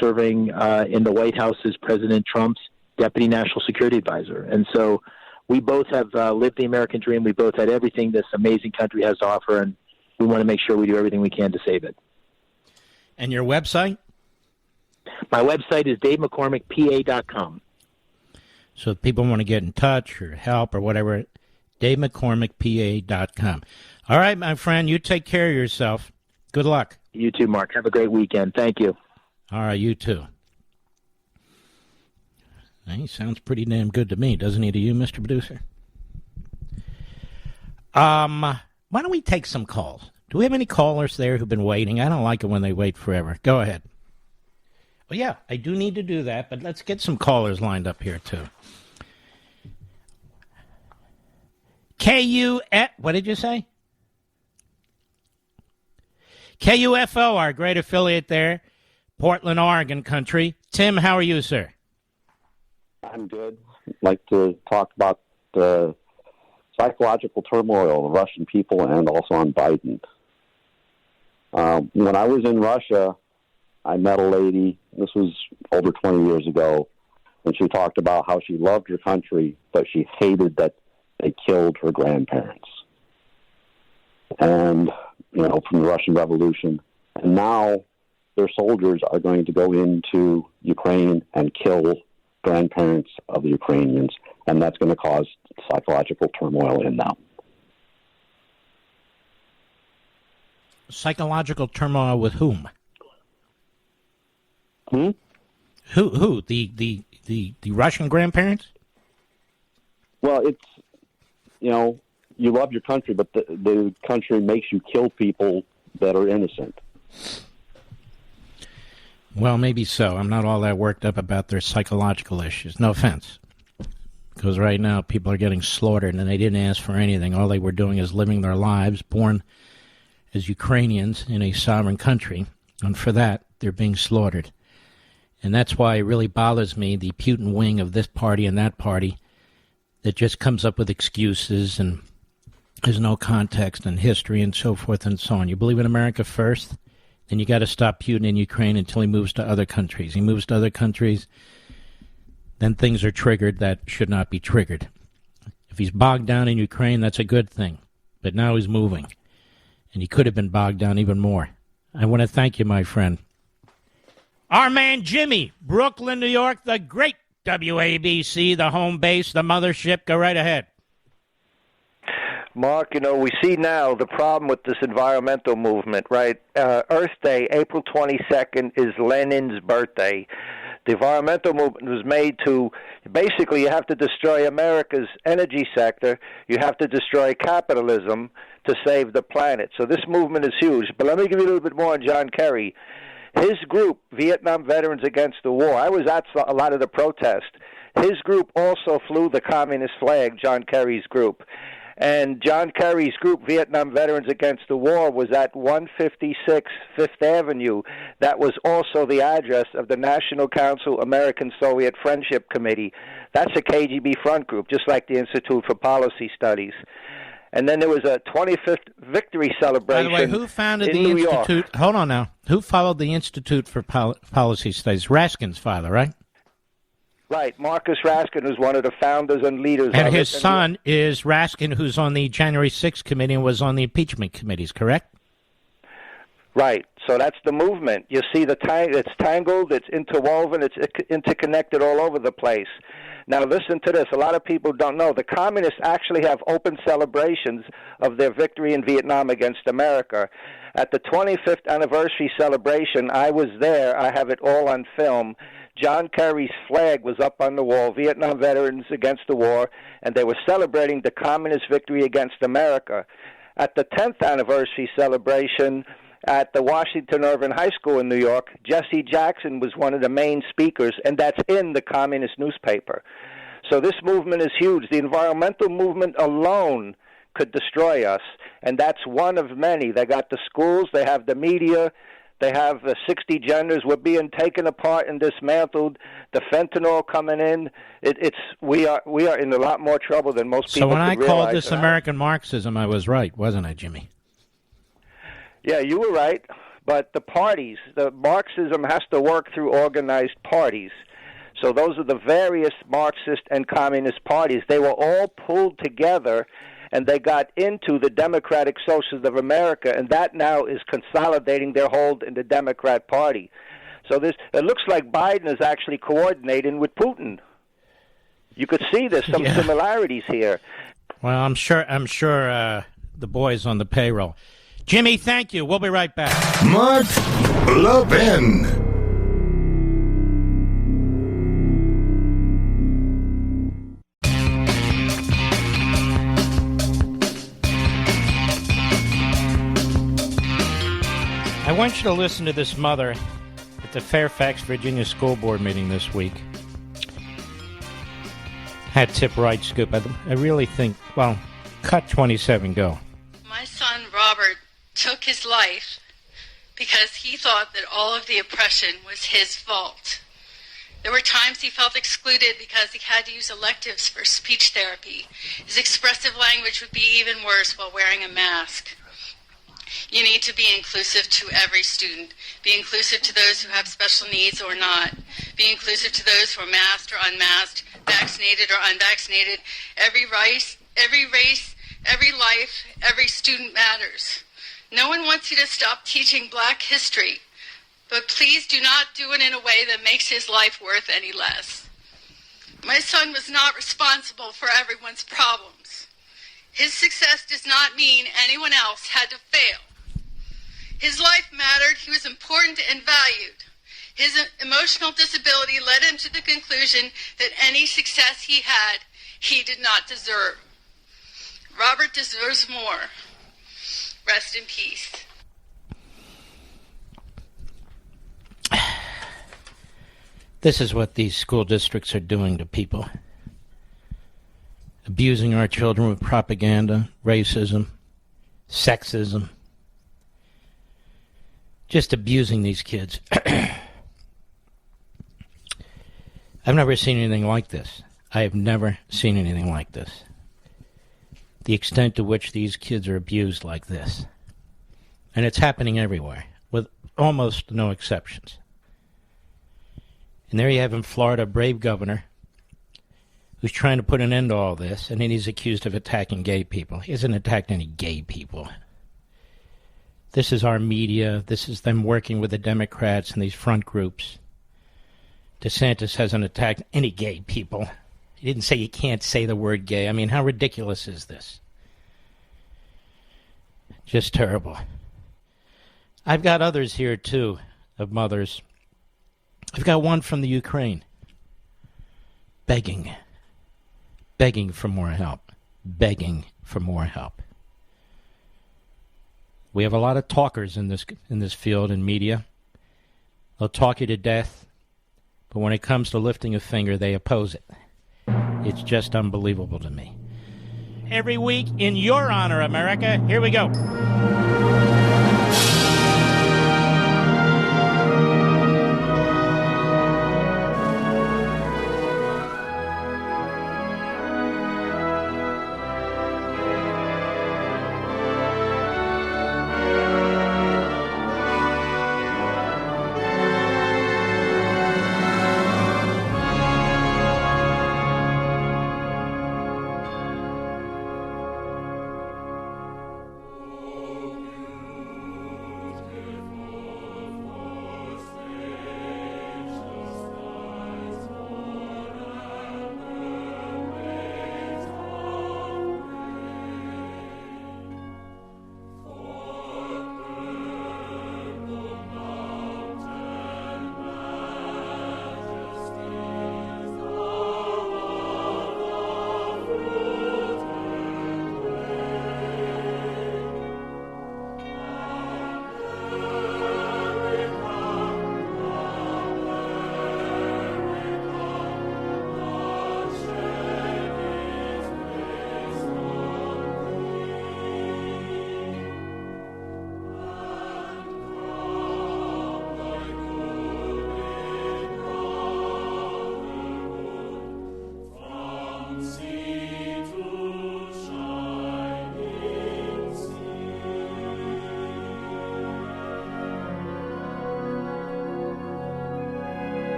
serving in the White House as President Trump's Deputy National Security Advisor. And so we both have lived the American dream. We both had everything this amazing country has to offer, and we want to make sure we do everything we can to save it. And your website? My website is davemccormickpa.com. So if people want to get in touch or help or whatever, davemccormickpa.com. All right, my friend, you take care of yourself. Good luck. You too, Mark. Have a great weekend. Thank you. All right, you too. He sounds pretty damn good to me, doesn't he, to you, Mr. Producer? Why don't we take some calls? Do we have any callers there who've been waiting? I don't like it when they wait forever. Go ahead. Well, yeah, I do need to do that, but let's get some callers lined up here, too. What did you say? KUFO, our great affiliate there, Portland, Oregon country. Tim, how are you, sir? I'm good. I'd like to talk about the psychological turmoil of the Russian people and also on Biden. When I was in Russia, I met a lady, this was over 20 years ago, and she talked about how she loved her country, but she hated that they killed her grandparents. And, from the Russian Revolution. And now their soldiers are going to go into Ukraine and kill grandparents of the Ukrainians, and that's going to cause psychological turmoil in them. Psychological turmoil with whom? Hmm? Who? The Russian grandparents? Well, it's, you love your country, but the country makes you kill people that are innocent. Well, maybe so. I'm not all that worked up about their psychological issues. No offense. Because right now people are getting slaughtered and they didn't ask for anything. All they were doing is living their lives, born as Ukrainians in a sovereign country. And for that, they're being slaughtered. And that's why it really bothers me, the Putin wing of this party and that party that just comes up with excuses and there's no context and history and so forth and so on. You believe in America first? Then you got to stop Putin in Ukraine until he moves to other countries. He moves to other countries, then things are triggered that should not be triggered. If he's bogged down in Ukraine, that's a good thing. But now he's moving. And he could have been bogged down even more. I want to thank you, my friend. Our man Jimmy, Brooklyn, New York, the great WABC, the home base, the mothership. Go right ahead. Mark, we see now the problem with this environmental movement, right? Earth Day, April 22nd, is Lenin's birthday. The environmental movement was made to, basically, you have to destroy America's energy sector. You have to destroy capitalism to save the planet. So this movement is huge. But let me give you a little bit more on John Kerry. His group, Vietnam Veterans Against the War, I was at a lot of the protests. His group also flew the communist flag, John Kerry's group. And John Kerry's group, Vietnam Veterans Against the War, was at 156 Fifth Avenue. That was also the address of the National Council American-Soviet Friendship Committee. That's a KGB front group, just like the Institute for Policy Studies. And then there was a 25th victory celebration. By the way, who founded the New Institute? York. Hold on now. Who followed the Institute for Policy Studies? Raskin's father, right? Right. Marcus Raskin was one of the founders and leaders of it. And his son is Raskin, who's on the January 6th committee and was on the impeachment committees, correct? Right. So that's the movement. You see it's tangled, it's interwoven, it's interconnected all over the place. Now listen to this. A lot of people don't know. The communists actually have open celebrations of their victory in Vietnam against America. At the 25th anniversary celebration, I was there. I have it all on film. John Kerry's flag was up on the wall, Vietnam Veterans Against the War, and they were celebrating the communist victory against America. At the 10th anniversary celebration at the Washington Irving High School in New York, Jesse Jackson was one of the main speakers, and that's in the communist newspaper. So this movement is huge. The environmental movement alone could destroy us, and that's one of many. They got the schools, they have the media, they have 60 genders. We're being taken apart and dismantled. The fentanyl coming in. We are in a lot more trouble than most people. So when I realize. called this American Marxism, I was right, wasn't I, Jimmy? Yeah, you were right. But the parties, the Marxism has to work through organized parties. So those are the various Marxist and communist parties. They were all pulled together, and they got into the Democratic Socialists of America, and that now is consolidating their hold in the Democrat Party. So it looks like Biden is actually coordinating with Putin. You could see there's some similarities here. Well, I'm sure the boys on the payroll. Jimmy, thank you. We'll be right back. Mark Levin. want you to listen to this mother at the Fairfax, Virginia School Board meeting this week. Hat tip right scoop. I really think, well, cut 27, go. My son Robert took his life because he thought that all of the oppression was his fault. There were times he felt excluded because he had to use electives for speech therapy. His expressive language would be even worse while wearing a mask. You need to be inclusive to every student. Be inclusive to those who have special needs or not. Be inclusive to those who are masked or unmasked, vaccinated or unvaccinated. Every race, every life, every student matters. No one wants you to stop teaching Black history, but please do not do it in a way that makes his life worth any less. My son was not responsible for everyone's problems. His success does not mean anyone else had to fail. His life mattered. He was important and valued. His emotional disability led him to the conclusion that any success he had, he did not deserve. Robert deserves more. Rest in peace. This is what these school districts are doing to people. Abusing our children with propaganda, racism, sexism. Just abusing these kids. I've never seen anything like this. I have never seen anything like this. The extent to which these kids are abused like this. And it's happening everywhere, with almost no exceptions. And there you have in Florida a brave governor who's trying to put an end to all this, and then he's accused of attacking gay people. He hasn't attacked any gay people. This is our media. This is them working with the Democrats and these front groups. DeSantis hasn't attacked any gay people. He didn't say you can't say the word gay. I mean, how ridiculous is this? Just terrible. I've got others here, too, of mothers. I've got one from the Ukraine. Begging for more help. Begging for more help. We have a lot of talkers in this field in media. They'll talk you to death, but when it comes to lifting a finger, they oppose it. It's just unbelievable to me. Every week, in your honor, America, here we go.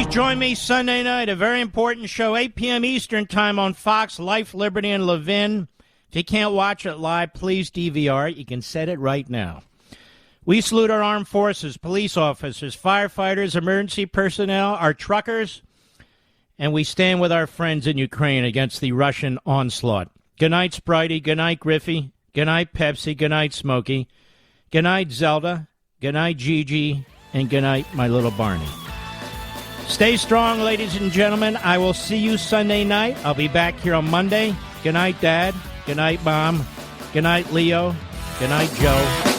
Please join me Sunday night, a very important show, 8 p.m. Eastern Time on Fox, Life, Liberty, and Levin. If you can't watch it live, please DVR it. You can set it right now. We salute our armed forces, police officers, firefighters, emergency personnel, our truckers, and we stand with our friends in Ukraine against the Russian onslaught. Good night, Spritey. Good night, Griffey. Good night, Pepsi. Good night, Smokey. Good night, Zelda. Good night, Gigi. And good night, my little Barney. Stay strong, ladies and gentlemen. I will see you Sunday night. I'll be back here on Monday. Good night, Dad. Good night, Mom. Good night, Leo. Good night, Joe.